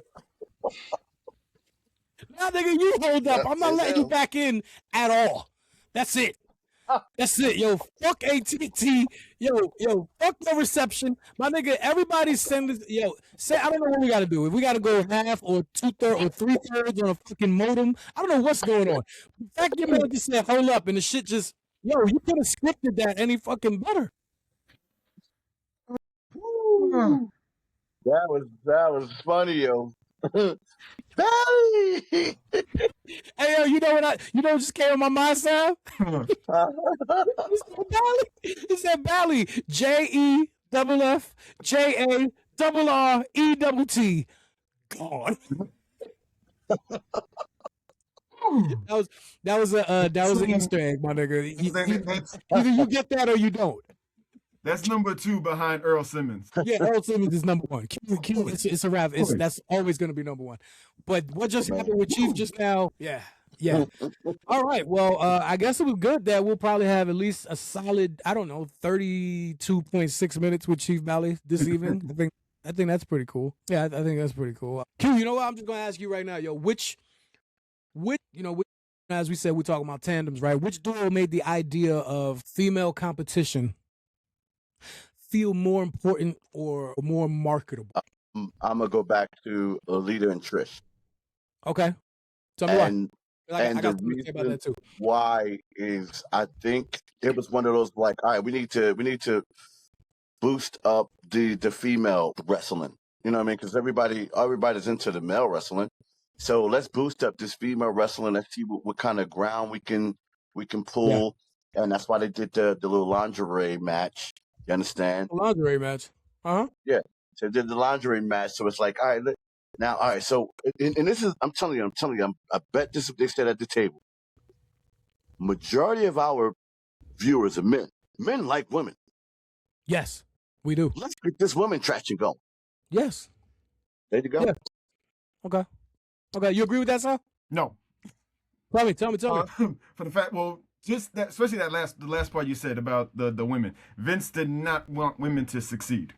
Now, nigga, you hold up. I'm not letting you back in at all. That's it. That's it. Yo, fuck ATT. Yo, fuck no reception. My nigga, everybody send this. Say, I don't know what we got to do. If we got to go half or 2/3 or 3/3 on a fucking modem, I don't know what's going on. The fact your man just said, hold up, and the shit just, you could have scripted that any fucking better. That was funny, yo. Belly. Hey, yo, you know what just came in my mind, Sam? He said Bally. JEFFJARRET. God. That was an Easter egg, my nigga. Either you get that or you don't. That's number 2 behind Earl Simmons. Yeah, Earl Simmons is number 1. It's a rap. That's always going to be number 1. But what just happened with Chief just now? Yeah. All right. Well, I guess it was good that we'll probably have at least a solid, 32.6 minutes with Chief Valley this evening. I think that's pretty cool. Yeah, I think that's pretty cool. Q, you know what? I'm just going to ask you right now, yo, which as we said, we're talking about tandems, right? Which duo made the idea of female competition feel more important or more marketable? I'm gonna go back to Lita and Trish. Okay, tell me why. And I got the something to say about reason that too. why is I think it was one of those like, all right, we need to boost up the female wrestling. You know what I mean? Because everybody's into the male wrestling. So let's boost up this female wrestling. Let's see what kind of ground we can pull. Yeah. And that's why they did the little lingerie match. You understand? Lingerie match. Yeah. So they did the lingerie match. So it's like, all right, now, all right. So, and this is, I'm telling you, I bet this they said at the table. Majority of our viewers are men. Men like women. Yes, we do. Let's get this women traction going. Yes. There you go. Yeah. Okay. You agree with that, sir? No. Tell me. For the fact, well, just that, especially the last part you said about the women. Vince did not want women to succeed.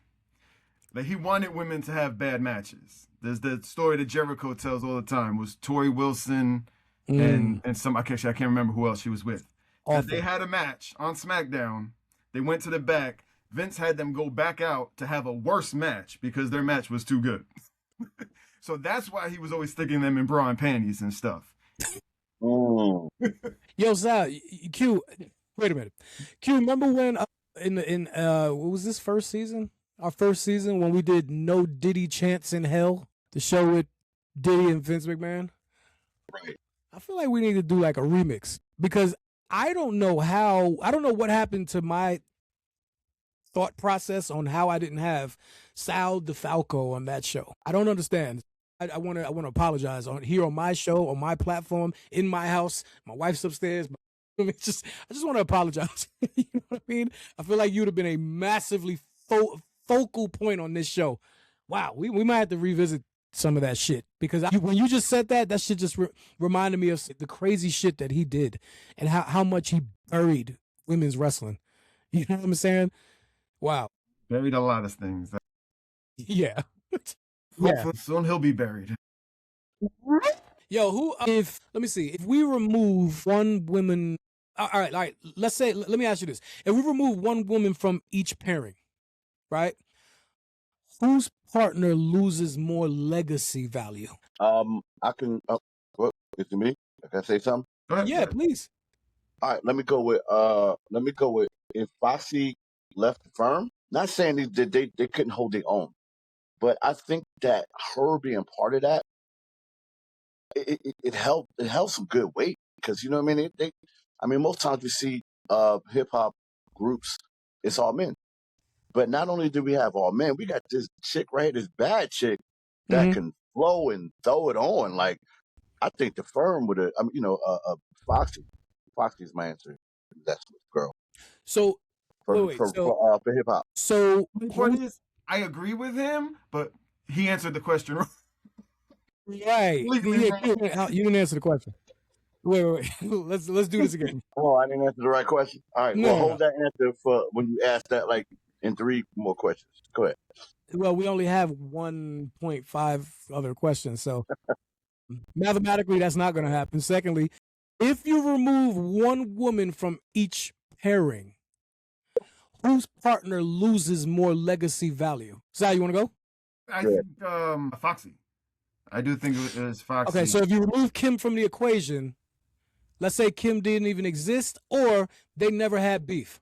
Like, he wanted women to have bad matches. There's the story that Jericho tells all the time was Tori Wilson and some, I can't remember who else she was with. They had a match on SmackDown. They went to the back. Vince had them go back out to have a worse match because their match was too good. So that's why he was always sticking them in bra and panties and stuff. Yo, Sal, Q, wait a minute. Q, remember when in what was this first season? Our first season when we did No Diddy Chance in Hell, the show with Diddy and Vince McMahon? Right. I feel like we need to do like a remix because I don't know what happened to my thought process on how I didn't have Sal DeFalco on that show. I don't understand. I want to apologize on my show, on my platform, in my house. My wife's upstairs. I just want to apologize. You know what I mean? I feel like you'd have been a massively focal point on this show. Wow, we might have to revisit some of that shit because when you just said that shit just reminded me of the crazy shit that he did and how much he buried women's wrestling. You know what I'm saying? Wow. Buried a lot of things. Yeah. Hopefully soon he'll be buried. Yo, let me see. If we remove one woman, all right, let me ask you this. If we remove one woman from each pairing, right? Whose partner loses more legacy value? I can, what, is it me? Can I say something? Go ahead. Yeah, please. All right, let me go with if Foxy left the firm, not saying that they couldn't hold their own, but I think that her being part of that, it helped some good weight because you know what I mean. Most times we see hip hop groups, it's all men, but not only do we have all men, we got this chick right here, this bad chick that can flow and throw it on. Like I think the firm would have, Foxy's my answer. That's the girl. So for hip hop. So the point is, I agree with him, but he answered the question wrong. Right. You didn't answer the question. Wait. Let's do this again. Oh, I didn't answer the right question. All right. Well, hold that answer for when you ask that, like in 3 more questions. Go ahead. Well, we only have 1.5 other questions, so mathematically that's not going to happen. Secondly, if you remove one woman from each pairing, whose partner loses more legacy value? Sal, you want to go? I think Foxy. I do think it is Foxy. Okay, so if you remove Kim from the equation, let's say Kim didn't even exist or they never had beef.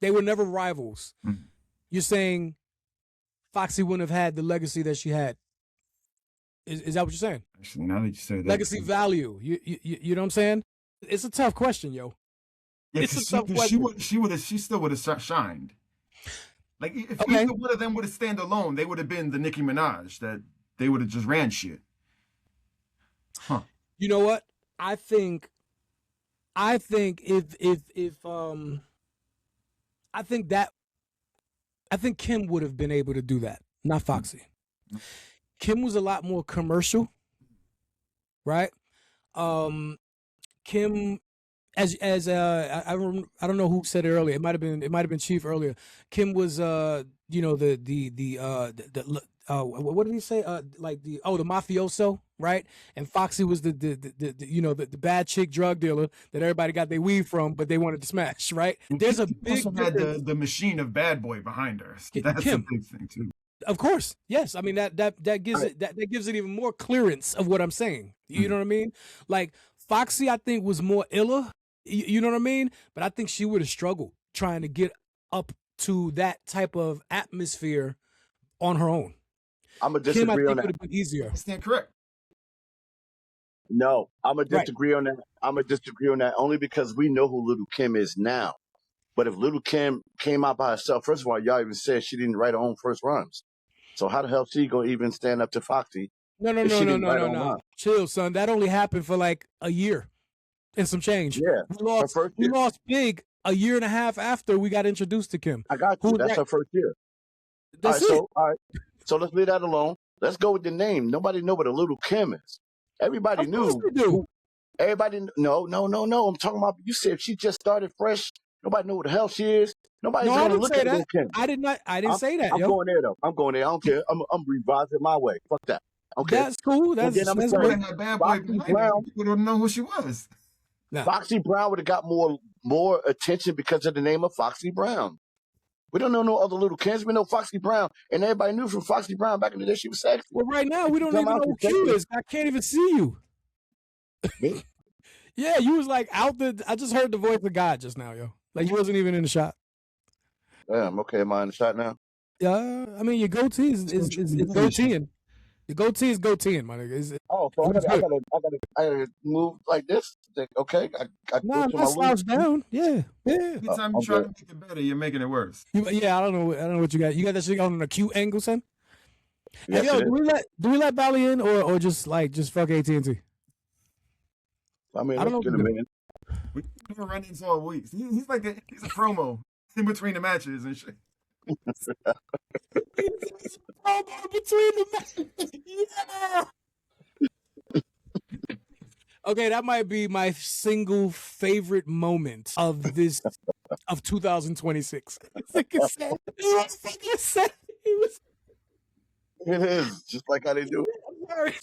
They were never rivals. Mm-hmm. You're saying Foxy wouldn't have had the legacy that she had. Is that what you're saying? Actually, now that you say that. Legacy value. You know what I'm saying? It's a tough question, yo. Yeah, it's a tough question. She still would have shined. Like if either one of them would have stand alone, they would have been the Nicki Minaj that they would have just ran shit. Huh. You know what? I think Kim would have been able to do that, not Foxy. Mm-hmm. Kim was a lot more commercial, right? Kim, as I don't know who said it earlier. It might have been Chief earlier. Kim was the what did he say? Like the mafioso, right? And Foxy was the bad chick drug dealer that everybody got their weed from, but they wanted to smash, right? There's a big also had the machine of bad boy behind her. That's Kim. a big thing too. Of course, yes. I mean that gives it that gives it even more clearance of what I'm saying. You know what I mean? Like Foxy, I think was more iller. You know what I mean? But I think she would have struggled trying to get up to that type of atmosphere on her own. I'm gonna disagree on that. Would have been easier. Stand correct. No, I'm gonna disagree on that. I'm gonna disagree on that only because we know who Lil Kim is now. But if Lil Kim came out by herself, first of all, y'all even said she didn't write her own first runs. So how the hell she gonna even stand up to Foxy? No. Chill, son. That only happened for like a year and some change. Yeah, we lost big a year and a half after we got introduced to Kim. I got you. That's her first year. That's it. All right. So let's leave that alone. Let's go with the name. Nobody know what a Lil Kim is. Everybody knew. Everybody. No. I'm talking about. You said she just started fresh. Nobody knew what the hell she is. Nobody's gonna look at Lil Kim. I didn't say that. I'm going there though. I'm going there. I don't care. I'm revising my way. Fuck that. Okay. That's cool. That's bad boy Brown. People don't know who she was. No. Foxy Brown would have got more attention because of the name of Foxy Brown. We don't know no other Lil Kims. We know Foxy Brown, and everybody knew from Foxy Brown back in the day she was sexy. Well, right now we don't even know who Q is. I can't even see you. Me? Yeah, you was like out the. I just heard the voice of God just now, yo. Like you wasn't even in the shot. Damn. Okay, am I in the shot now? Yeah, I mean your goatee is goateeing. Your goatee is goateeing, my nigga. So I gotta move like this. Okay, I nah, not slouch down. Yeah. Every time you try to make it better, you're making it worse. Yeah, I don't know what you got. You got that shit on an acute angle, son. Yes, hey, yo, do we let Bally in or just fuck AT&T? I mean, I don't know. We never run into all weeks. He's like he's a promo in between the matches and shit. He's a promo between the matches. Yeah. Okay, that might be my single favorite moment of 2026. It is just like how they do.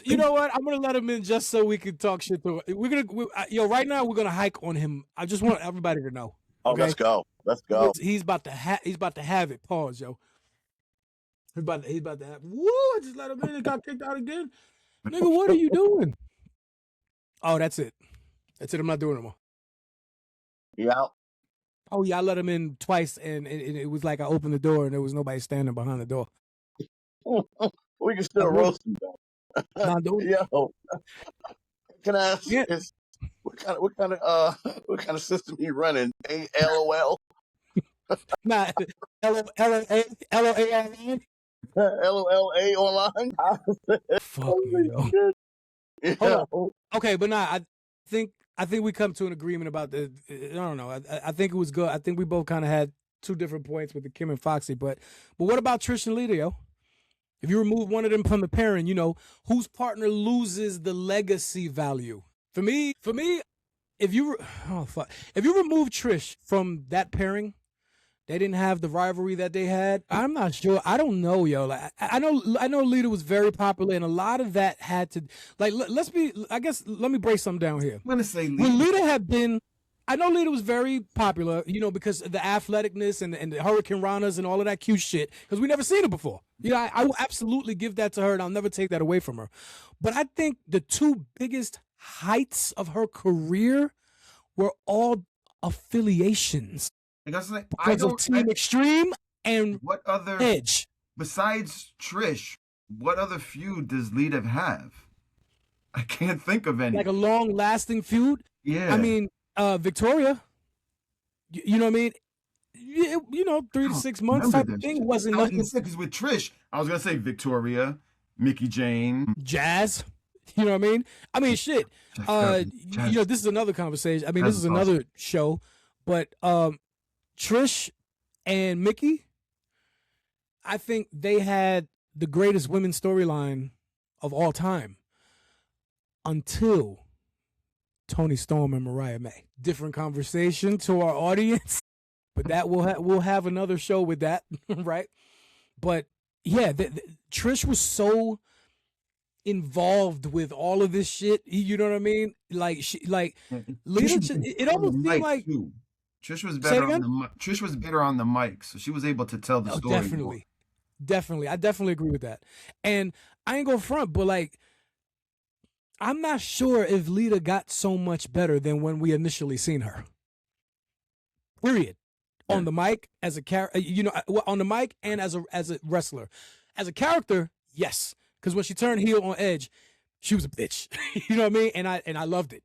You know what? I'm gonna let him in just so we can talk shit to him. Right now we're gonna hike on him. I just want everybody to know. Okay? Oh, let's go. He's about to have it. Pause, yo. He's about to have. Woo! I just let him in and got kicked out again. Nigga, what are you doing? Oh, that's it. I'm not doing it anymore. Yeah. Oh yeah, I let him in twice, and it was like I opened the door and there was nobody standing behind the door. We can still roast him though. Yo, can I ask what kind of system he running? LOL. Nah, LOA online. Fuck you, yo. Yeah. Okay, but nah, I think we come to an agreement about the. I don't know. I think it was good. I think we both kind of had two different points with the Kim and Foxy, but what about Trish and Lita, yo? If you remove one of them from the pairing, whose partner loses the legacy value. For me, if you remove Trish from that pairing, they didn't have the rivalry that they had. I'm not sure. I don't know, yo. Like I know Lita was very popular, and a lot of that had to like. Let me break something down here. I'm gonna say Lita. When Lita had been. I know Lita was very popular, because of the athleticness and the Hurricane Ranas and all of that cute shit, because we never seen it before. I will absolutely give that to her, and I'll never take that away from her. But I think the two biggest heights of her career were all affiliations. Because of Team Extreme and what other Edge. Besides Trish, what other feud does Lita have? I can't think of any. Like a long-lasting feud? Yeah. I mean... Victoria, you know what I mean? 3 to 6 months type of thing wasn't nothing. Because with Trish, I was gonna say Victoria, Mickey Jane, Jazz. You know what I mean? I mean, shit. This is another conversation. I mean, this is another show, but Trish and Mickey, I think they had the greatest women's storyline of all time until Toni Storm and Mariah May. Different conversation to our audience, but that we'll have another show with that, right? But yeah, Trish was so involved with all of this shit. You know what I mean? Like Lita, it almost seemed like too. Trish was better on the Trish was better on the mic, so she was able to tell the story. Definitely, I definitely agree with that. And I ain't gonna front, but like, I'm not sure if Lita got so much better than when we initially seen her. Period. Yeah. On the mic as a character, on the mic and as a wrestler, as a character, yes. Because when she turned heel on Edge, she was a bitch. You know what I mean? And I loved it,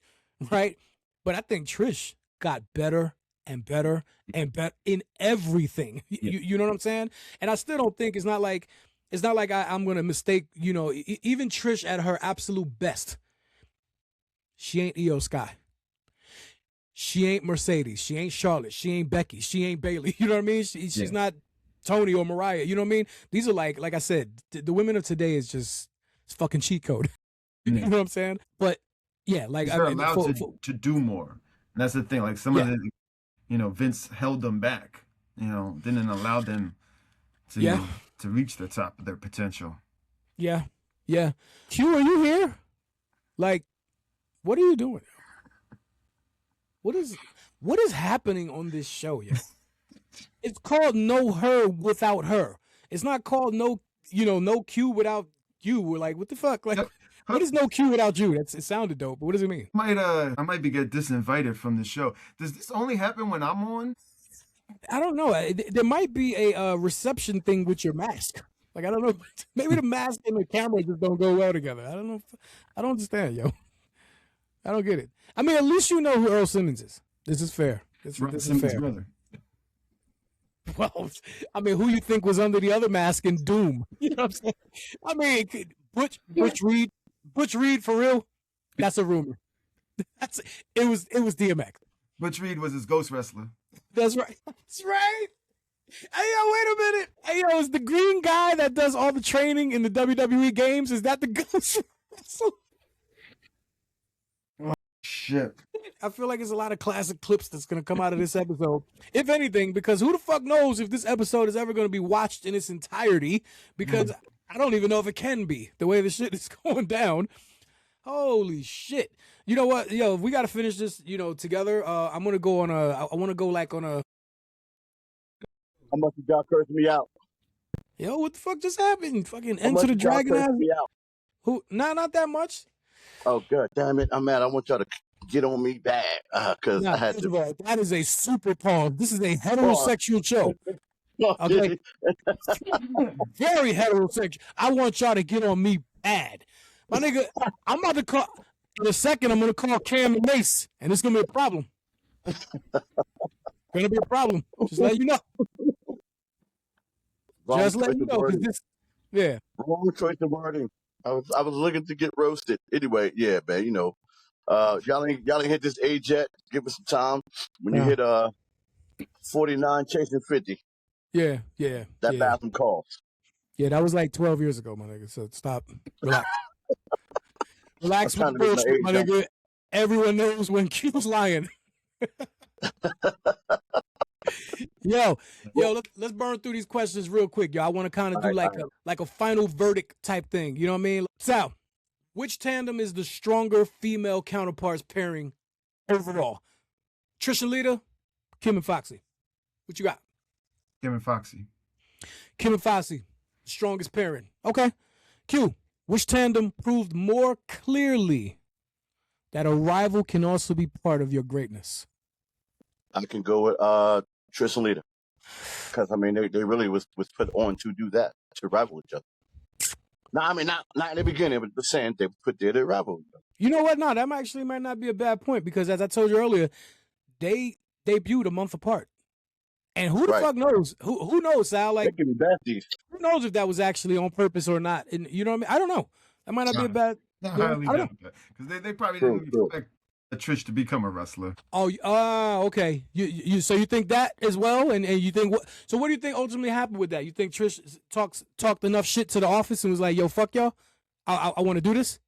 right? But I think Trish got better and better and better in everything. You know what I'm saying? And I still don't think it's not like I'm gonna mistake. Even Trish at her absolute best, she ain't Io Sky. She ain't Mercedes. She ain't Charlotte. She ain't Becky. She ain't Bailey. You know what I mean? She's not Tony or Mariah. You know what I mean? These are like I said, the women of today is just it's fucking cheat code. You know what I'm saying? But yeah, like they're allowed to do more. And that's the thing. Like some of the, Vince held them back. Didn't allow them to to reach the top of their potential. Yeah. Q, are you here? Like, what are you doing? What is happening on this show, yo? It's called No Her Without Her. It's not called no Q without you. We're like, what the fuck? Like, what is no Q without you? It sounded dope, but what does it mean? I might be get disinvited from the show. Does this only happen when I'm on? I don't know. There might be a reception thing with your mask. Like, I don't know. Maybe the mask and the camera just don't go well together. I don't know. I don't understand, yo. I don't get it. I mean, at least you know who Earl Simmons is. This is fair. This is fair. Brother. Well, I mean, who you think was under the other mask in Doom? You know what I'm saying? I mean, Butch Reed for real? That's a rumor. It was DMX. Butch Reed was his ghost wrestler. That's right. That's right. Hey, yo, wait a minute. Hey, yo, is the green guy that does all the training in the WWE games, is that the ghost wrestler? Shit. I feel like there's a lot of classic clips that's going to come out of this episode. If anything, because who the fuck knows if this episode is ever going to be watched in its entirety, because I don't even know if it can be, the way the shit is going down. Holy shit. You know what? Yo, we got to finish this, together. I'm going to go on I want to go like on a. How much did y'all curse me out? Yo, what the fuck just happened? Fucking Enter the Dragon ass. Who? Nah, not that much. Oh, God damn it. I'm mad. I want y'all to get on me bad because I had to. That is a super pause. This is a heterosexual show. Okay. Very heterosexual. I want y'all to get on me bad. My nigga, I'm about to call, in a second, I'm going to call Cam and Mace, and it's going to be a problem. Going to be a problem. Just let you know. Just let you know. Wrong choice of wording. I was looking to get roasted. Anyway, yeah, man, y'all ain't hit this age yet. Give us some time. When you hit 49 chasing 50. Yeah. That bathroom calls. Yeah, that was like 12 years ago, my nigga. So stop. Relax. Relax with the bullshit, my nigga. Everyone knows when Q's lying. Yo, let's burn through these questions real quick, yo. I want to kind of do like a final verdict type thing. You know what I mean? Sal, which tandem is the stronger female counterparts pairing overall? Trish and Lita, Kim and Foxy. What you got? Kim and Foxy. Kim and Foxy, strongest pairing. Okay. Q, which tandem proved more clearly that a rival can also be part of your greatness? I can go with Trish and Lita. Because, I mean, they really was put on to do that, to rival each other. No, I mean, not in the beginning, but saying they put there to rival each other. You know what? No, that actually might not be a bad point because, as I told you earlier, they debuted a month apart. And who the fuck knows? Who knows, Sal? Like, they can be besties. Who knows if that was actually on purpose or not? And you know what I mean? I don't know. That might not be a bad. Because they probably didn't expect Trish to become a wrestler. Oh, okay. You so you think that as well, and you think what? So what do you think ultimately happened with that? You think Trish talked enough shit to the office and was like, "Yo, fuck y'all, I want to do this."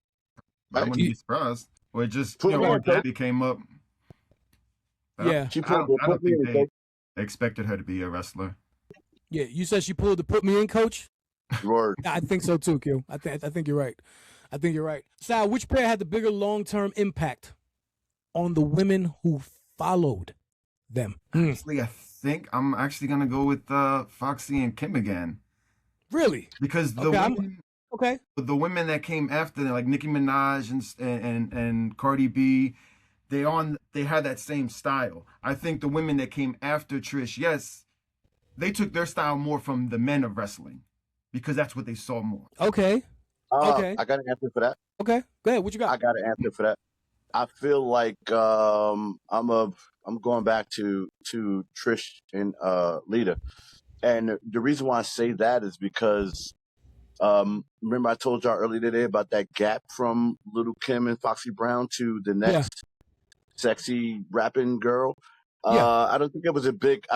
I wouldn't be surprised. Or it just Daddy came up. Yeah, I don't think they expected her to be a wrestler. Yeah, you said she pulled the put me in, coach. Word. I think so too, Q. I think you're right. I think you're right. Sal, which pair had the bigger long-term impact on the women who followed them? Honestly, I think I'm actually gonna go with Foxy and Kim again. Really? Because the women that came after them, like Nicki Minaj and Cardi B, they had that same style. I think the women that came after Trish, yes, they took their style more from the men of wrestling because that's what they saw more. Okay. I got an answer for that. Okay, go ahead. What you got? I got an answer for that. I feel like I'm going back to Trish and Lita, and the reason why I say that is because remember I told y'all earlier today about that gap from Lil Kim and Foxy Brown to the next sexy rapping girl. I don't think it was a big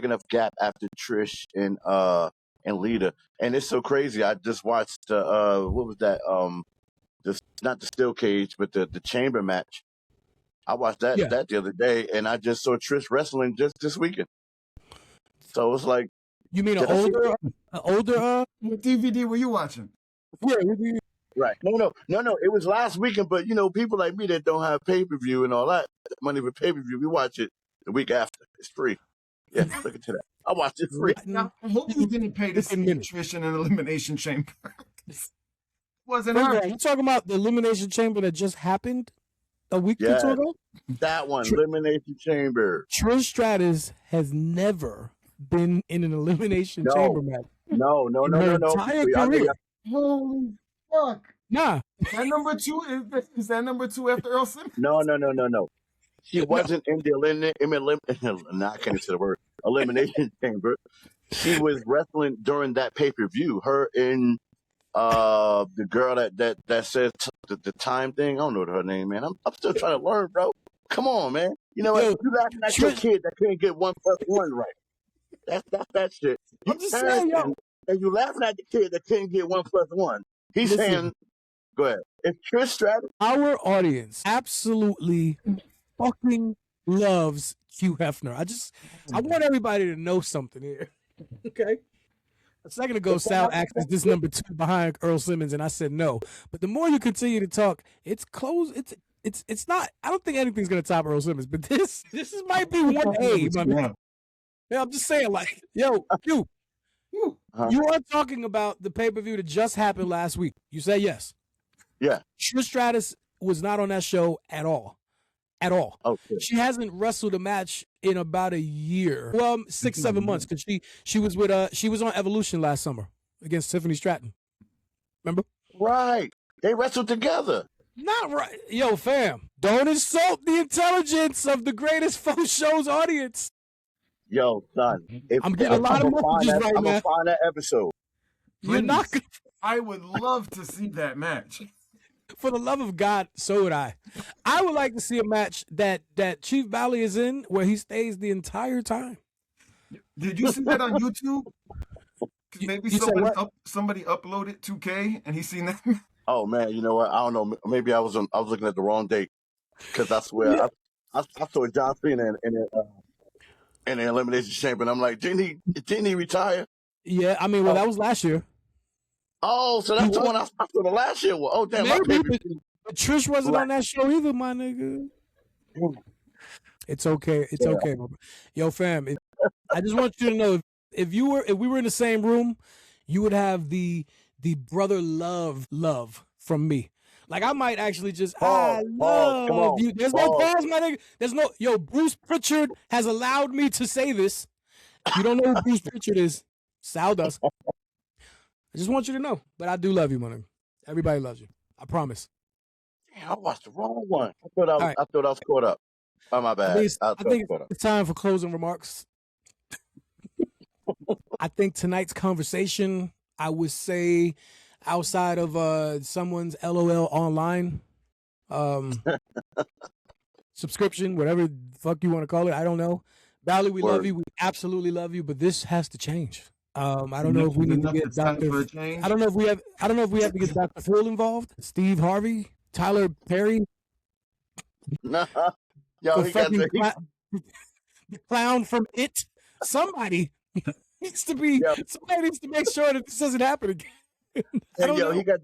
enough gap after Trish and Lita, and it's so crazy. I just watched what was that? Not the steel cage, but the chamber match. I watched that the other day, and I just saw Trish wrestling just this weekend. So it's like, you mean an older What DVD were you watching? Yeah, right? No. It was last weekend, but people like me that don't have pay-per-view and all that money for pay-per-view, we watch it the week after. It's free. Yeah, look into that. I watched it free. Now, I hope you didn't pay to see Trish in an elimination chamber. Wasn't her. You talking about the elimination chamber that just happened a week or two ago? That one, elimination chamber. Trish Stratus has never been in an elimination chamber match. No. Entire career. Holy fuck! Nah. Is that number two? Is that number two after Earl Simmons? No. She wasn't in the elimination chamber. She was wrestling during that pay-per-view. Her and the girl that says the time thing. I don't know her name, man. I'm still trying to learn, bro. Come on, man. You know what? You laughing at your kid that couldn't get 1 + 1 right. That's that shit. I'm just saying, yo. And you laughing at the kid that couldn't get 1 + 1. He's saying, go ahead. It's Trish Stratus. Our audience absolutely fucking loves Hugh Hefner. I want everybody to know something here. Okay? A second ago, Sal asked, is this number 2 behind Earl Simmons? And I said no. But the more you continue to talk, it's close. It's not. I don't think anything's gonna top Earl Simmons. But this might be 1A, my man. Yeah, I'm just saying, like, yo, Hugh, you are talking about the pay-per-view that just happened last week. You say yes. Yeah. Trish Stratus was not on that show at all. At all. Okay. She hasn't wrestled a match in about a year. Well, 6-7 months, because she was with she was on Evolution last summer against Tiffany Stratton. Remember? Right. They wrestled together. Not right. Yo, fam, don't insult the intelligence of the greatest F.O.E show's audience. Yo, son. I'm getting a lot of messages right now. I'm gonna find that episode. You're not gonna... I would love to see that match. For the love of God, so would I. I would like to see a match that Chief Valley is in where he stays the entire time. Did you see that on YouTube? Maybe somebody uploaded 2K and he's seen that. Oh man, you know what? I don't know. Maybe I was looking at the wrong date because I swear I saw John Cena in the elimination chamber, and I'm like, didn't he retire? Yeah, I mean, well, that was last year. Oh, so that's the one I saw the last year. Oh, damn. Maybe, but Trish wasn't on that show either, my nigga. It's okay. It's okay, bro. Yo, fam, I just want you to know, if we were in the same room, you would have the brother love from me. Like, I might actually just, I love you. There's no pause, my nigga. There's no, Bruce Pritchard has allowed me to say this. You don't know who Bruce Pritchard is. Sal does. I just want you to know, but I do love you, man. Everybody loves you. I promise. Damn, I watched the wrong one. I thought I was caught up. Oh, my bad. I think it's time for closing remarks. I think tonight's conversation, I would say, outside of someone's LOL online subscription, whatever the fuck you want to call it, I don't know. Valley, we love you. We absolutely love you, but this has to change. I don't know if we need to get Dr. I don't know if we have to get Dr. Phil involved. Steve Harvey, Tyler Perry. Nah. Yo, the clown from It. Somebody. needs to be somebody needs to make sure that this doesn't happen again. I don't know. he got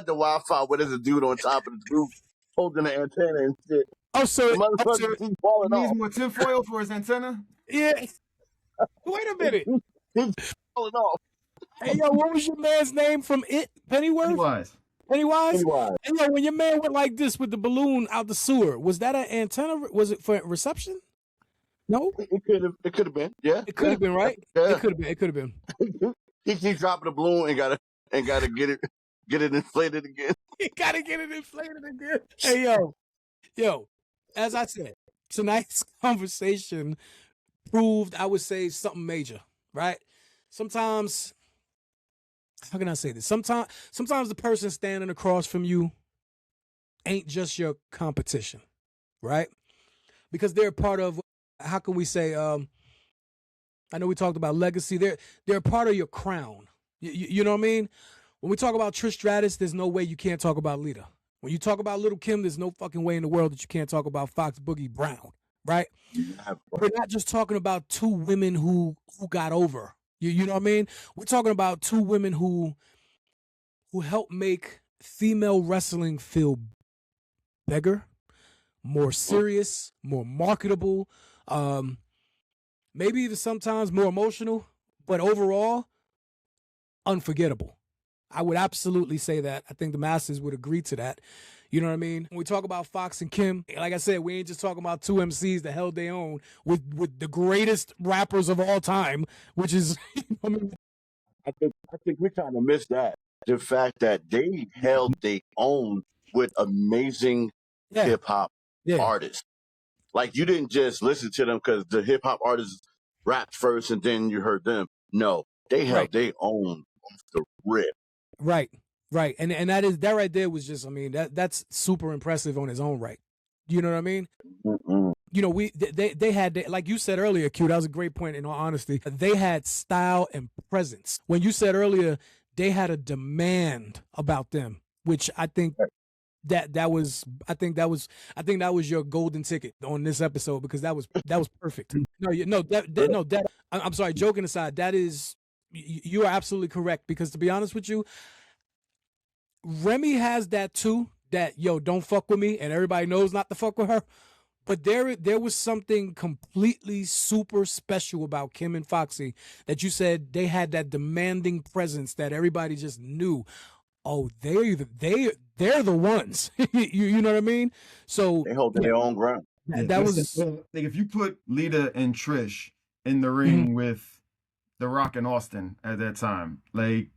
the Wi-Fi where there's a dude on top of the roof holding the antenna and shit. Oh, so the motherfucker keep falling He needs off. more tinfoil for his antenna? Yeah. Wait a minute. He's falling off. Hey, yo, what was your man's name from It? Pennywise? Pennywise? Hey, yo, when your man went like this with the balloon out the sewer, was that an antenna? Was it for reception? No? It could have been. Yeah. It could have been, right? Yeah. It could have been. He keeps dropping the balloon and gotta get it inflated again. He gotta get it inflated again. Hey, yo, as I said, tonight's conversation proved, I would say, something major, right? Sometimes, how can I say this? Sometimes the person standing across from you ain't just your competition, right? Because they're part of, how can we say, I know we talked about legacy. They're part of your crown. You know what I mean? When we talk about Trish Stratus, there's no way you can't talk about Lita. When you talk about Lil Kim, there's no fucking way in the world that you can't talk about Foxy Brown, right? We're not just talking about two women who got over. You know what I mean? We're talking about two women who helped make female wrestling feel bigger, more serious, more marketable, maybe even sometimes more emotional, but overall, unforgettable. I would absolutely say that. I think the masses would agree to that. You know what I mean? When we talk about Fox and Kim, like I said, we ain't just talking about two MCs that held their own with the greatest rappers of all time, which is, I mean, I think we kind of missed that. The fact that they held their own with amazing hip hop artists. Like, you didn't just listen to them because the hip hop artists rapped first and then you heard them. No, they held their own off the rip. Right. And that right there was just, I mean, that's super impressive on its own right. You know what I mean? Mm-mm. You know, they had, like you said earlier, Q, that was a great point in all honesty. They had style and presence. When you said earlier, they had a demand about them, which I think that was your golden ticket on this episode, because that was perfect. I'm sorry, joking aside, that is, you are absolutely correct, because to be honest with you, Remy has that too, that, yo, don't fuck with me, and everybody knows not to fuck with her. But there was something completely super special about Kim and Foxy, that you said they had that demanding presence that everybody just knew. Oh, they're the ones. you know what I mean? So they hold their own ground. That was like, if you put Lita and Trish in the ring with The Rock and Austin at that time, like,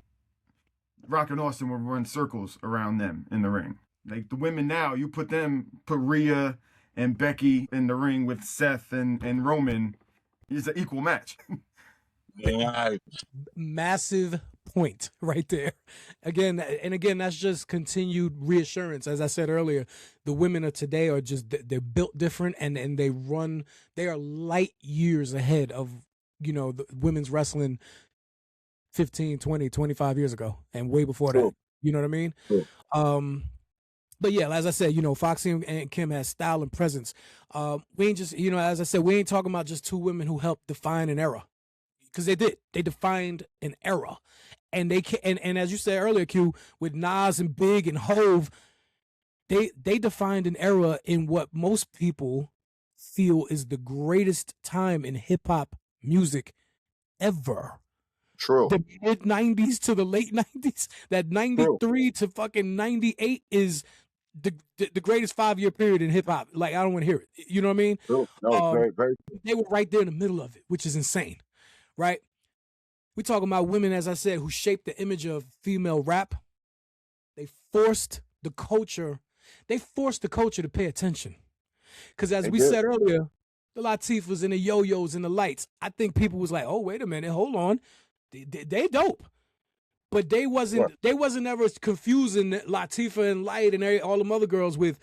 Rock and Austin would run circles around them in the ring. Like, the women now, you put Rhea and Becky in the ring with Seth and Roman, it's an equal match. Yeah. Massive point right there. Again, that's just continued reassurance. As I said earlier, the women of today are just, they're built different, and they are light years ahead of, you know, the women's wrestling 15, 20, 25 years ago, and way before that. You know what I mean? But yeah, as I said, you know, Foxy and Kim has style and presence. We ain't just, you know, as I said, we ain't talking about just two women who helped define an era, because they did. They defined an era, and and as you said earlier, Q, with Nas and Big and Hove, they defined an era in what most people feel is the greatest time in hip hop music ever. True. The mid 90s to the late 90s, that 93 to fucking 98 is the greatest 5-year period in hip hop. Like, I don't want to hear it. You know what I mean? True. No, very, very. They were right there in the middle of it, which is insane, right? We talking about women, as I said, who shaped the image of female rap. They forced the culture to pay attention. Because as we said earlier, the Latifahs and the Yo-Yos and the Lights, I think people was like, oh, wait a minute, hold on. They dope. But they wasn't ever confusing Latifah and Light and all them other girls with,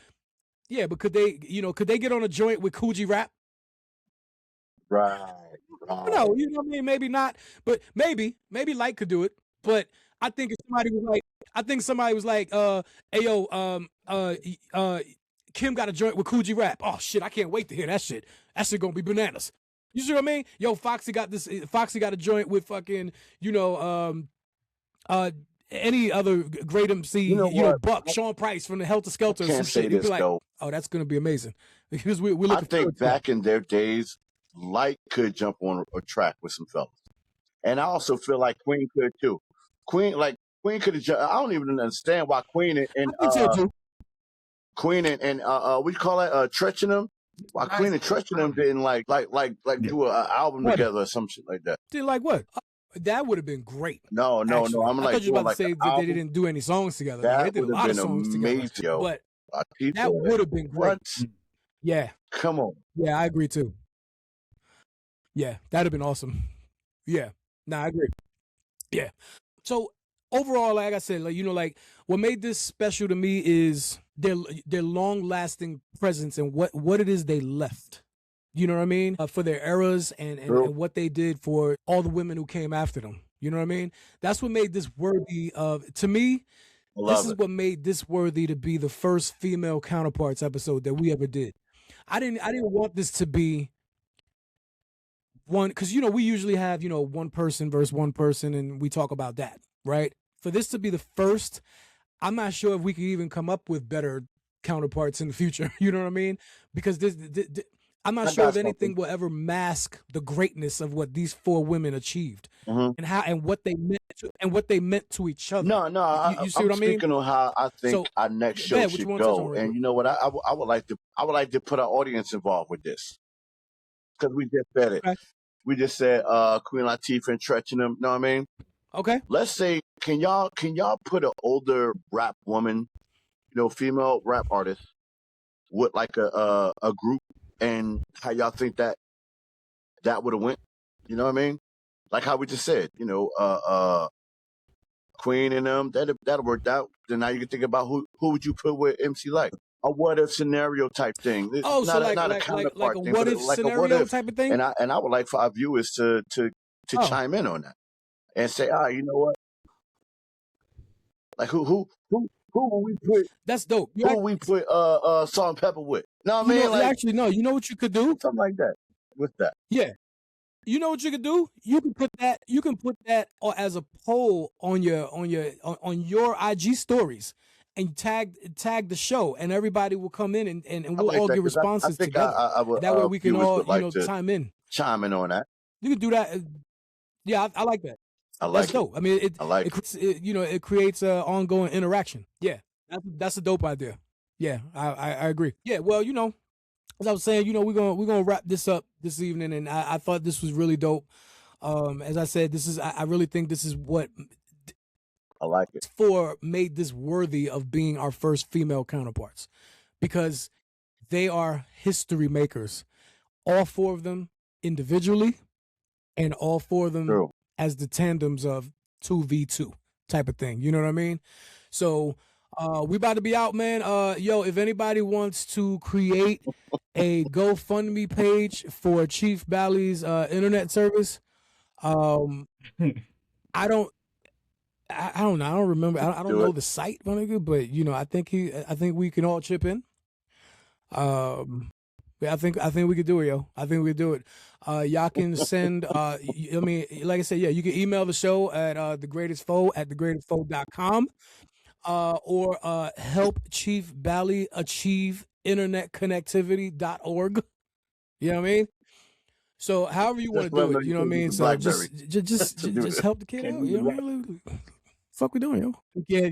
but could they get on a joint with Coogee Rap? Right. No, you know what I mean? Maybe not, but maybe Light could do it. But I think if somebody was like, hey yo, Kim got a joint with Coogee Rap. Oh shit, I can't wait to hear that shit. That shit gonna be bananas. You see what I mean? Yo, Foxy got a joint with fucking, any other great MC, Buck, Sean Price from the Helter Skelter. I can't say this, like, though. oh, that's gonna be amazing. Because we're looking. I think back in their days, Light could jump on a track with some fellas. And I also feel like Queen could too. Queen could have. I don't even understand why Queen and what you call it, Tretchenham. Why Queen and Tretchenham didn't do an album together or some shit like that. Didn't like what? That would have been great. No. I'm I like, thought you were about to say that they didn't do any songs together. That they did a lot of songs amazing, together. But that would have been great. What? Yeah. Come on. Yeah, I agree too. Yeah, that'd have been awesome. Yeah. Nah, I agree. Yeah. So overall, like I said, what made this special to me is their long-lasting presence and what it is they left. You know what I mean? For their eras and what they did for all the women who came after them. You know what I mean? That's what made this worthy of, to me, this is what made this worthy to be the first female counterparts episode that we ever did. I didn't want this to be one, because we usually have one person versus one person and we talk about that, right? For this to be the first, I'm not sure if we could even come up with better counterparts in the future. You know what I mean? Because I'm not sure if anything will ever mask the greatness of what these four women achieved and what they meant to each other. No, you see what I mean? Speaking of how I think our next show should go, and you know what? I would like to put our audience involved with this, because we just said it. Okay. We just said Queen Latifah and Tretchenham. Know what I mean? Okay. Let's say, can y'all put an older rap woman, female rap artist, with like a group, and how y'all think that would have went? You know what I mean? Like how we just said, Queen and them, that'll work out. Then now you can think about who would you put with MC Light? A what if scenario type thing. Oh, so like a what if scenario type of thing? And I would like for our viewers to chime in on that and say, you know what? Like who will we put? That's dope. Who will we put Salt and Pepper with? No, I mean, actually, no. You know what you could do? Something like that. With that. Yeah. You know what you could do? You can put that as a poll on your IG stories and tag the show, and everybody will come in and we'll all give responses together. That way we can all chime in. Chime in on that. You can do that. Yeah, I like that. That's dope. I mean, it creates an ongoing interaction. Yeah, that's a dope idea. Yeah, I agree. Yeah, well, as I was saying, we're gonna wrap this up this evening, and I thought this was really dope. As I said, I really think this is what I like it made this worthy of being our first female counterparts, because they are history makers. All four of them individually, and all four of them as the tandems of 2v2 type of thing. You know what I mean? So we about to be out, man. If anybody wants to create a GoFundMe page for Chief Bally's internet service, I don't know. I don't remember. I don't know the site, my nigga, but I think we can all chip in. I think we could do it, yo. I think we could do it. Y'all can send like I said, you can email the show at thegreatestfoe@thegreatestfoe.com. Or help Chief Bally achieve internetconnectivity.org. You know what I mean? So however you want to do it, you know what I mean? So just help the kid out. You know what I mean? Fuck we doing, yo? Yeah,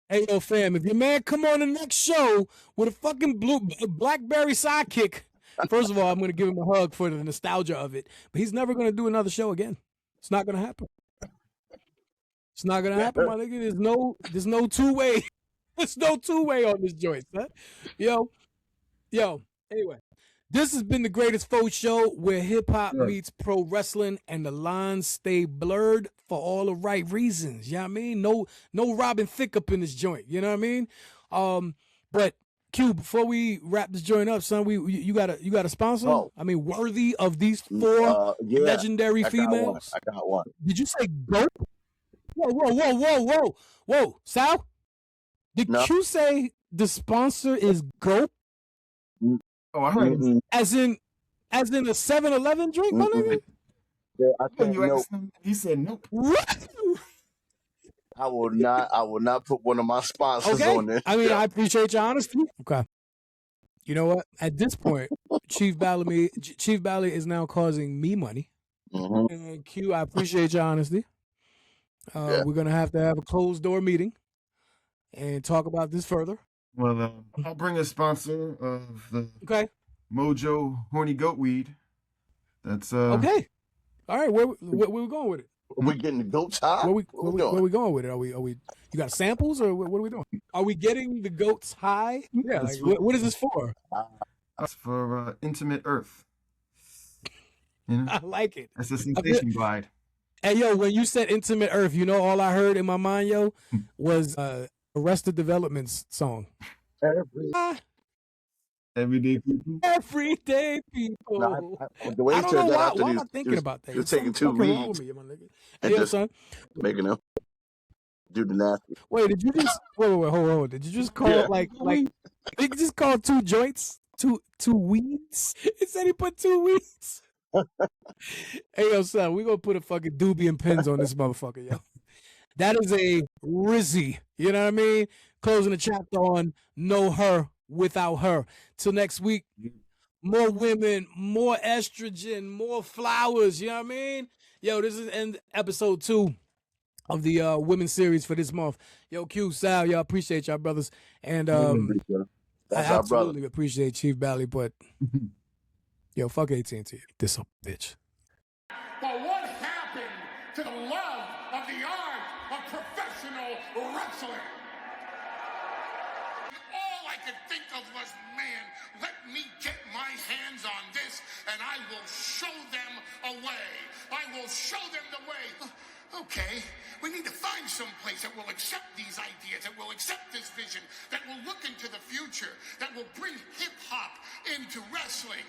hey, yo, fam, if your man come on the next show with a fucking BlackBerry sidekick, first of all, I'm going to give him a hug for the nostalgia of it, but he's never going to do another show again. It's not going to happen. It's not going to happen, my nigga. There's no two-way. There's no two-way on this joint, son. Yo, anyway. This has been the Greatest Foe Show, where hip-hop meets pro wrestling and the lines stay blurred for all the right reasons. You know what I mean? No Robin Thicke up in this joint. You know what I mean? But Q, before we wrap this joint up, son, you got a sponsor? Oh. I mean, worthy of these four legendary females? I got one. Did you say GOAT? Whoa, Sal? Did you say the sponsor is GOAT? Oh, I heard. As in As in a 7-Eleven drink, my nigga? Yeah, I When said you nope. asked him, he said nope. What? I will not put one of my sponsors Okay. on there. I mean, I appreciate your honesty. Okay. You know what? At this point, Chief Bally is now causing me money. Mm-hmm. And Q, I appreciate your honesty. Yeah. We're gonna have a closed door meeting and talk about this further. Well, I'll bring a sponsor of the Okay. Mojo Horny Goat Weed. That's Okay. All right. Where we going with it? Are we getting the goats high? Where we doing? going with it? Are we? You got samples or what are we doing? Are we getting the goats high? Yeah. Like, what is this for? That's for Intimate Earth. You know? I like it. That's a sensation glide. Hey, yo, when you said Intimate Earth, you know, all I heard in my mind, yo, was Arrested Development's song. Everyday people. Everyday people. No, the way I he don't said know that why after am I thinking about that? You're taking Something two fucking wrong weeds with me, my nigga. and Hey, yo, just son. making them do the nasty. Wait, did you just hold on? Did you just call like you just call two joints? Two weeds? It said he put 2 weeds. Hey, yo, son, we gonna put a fucking doobie and pins on this motherfucker, yo. That is a Rizzy. You know what I mean? Closing the chapter on Know Her Without Her. Till next week, more women, more estrogen, more flowers. You know what I mean? Yo, this is episode 2 of the women's series for this month. Yo, Q, Sal, y'all appreciate y'all brothers. And I absolutely appreciate Chief Bally, but yo, fuck AT&T. This a bitch. But what happened to the love of the art of professional wrestling? All I could think of was, man, let me get my hands on this and I will show them a way. I will show them the way. Okay, we need to find some place that will accept these ideas, that will accept this vision, that will look into the future, that will bring hip-hop into wrestling.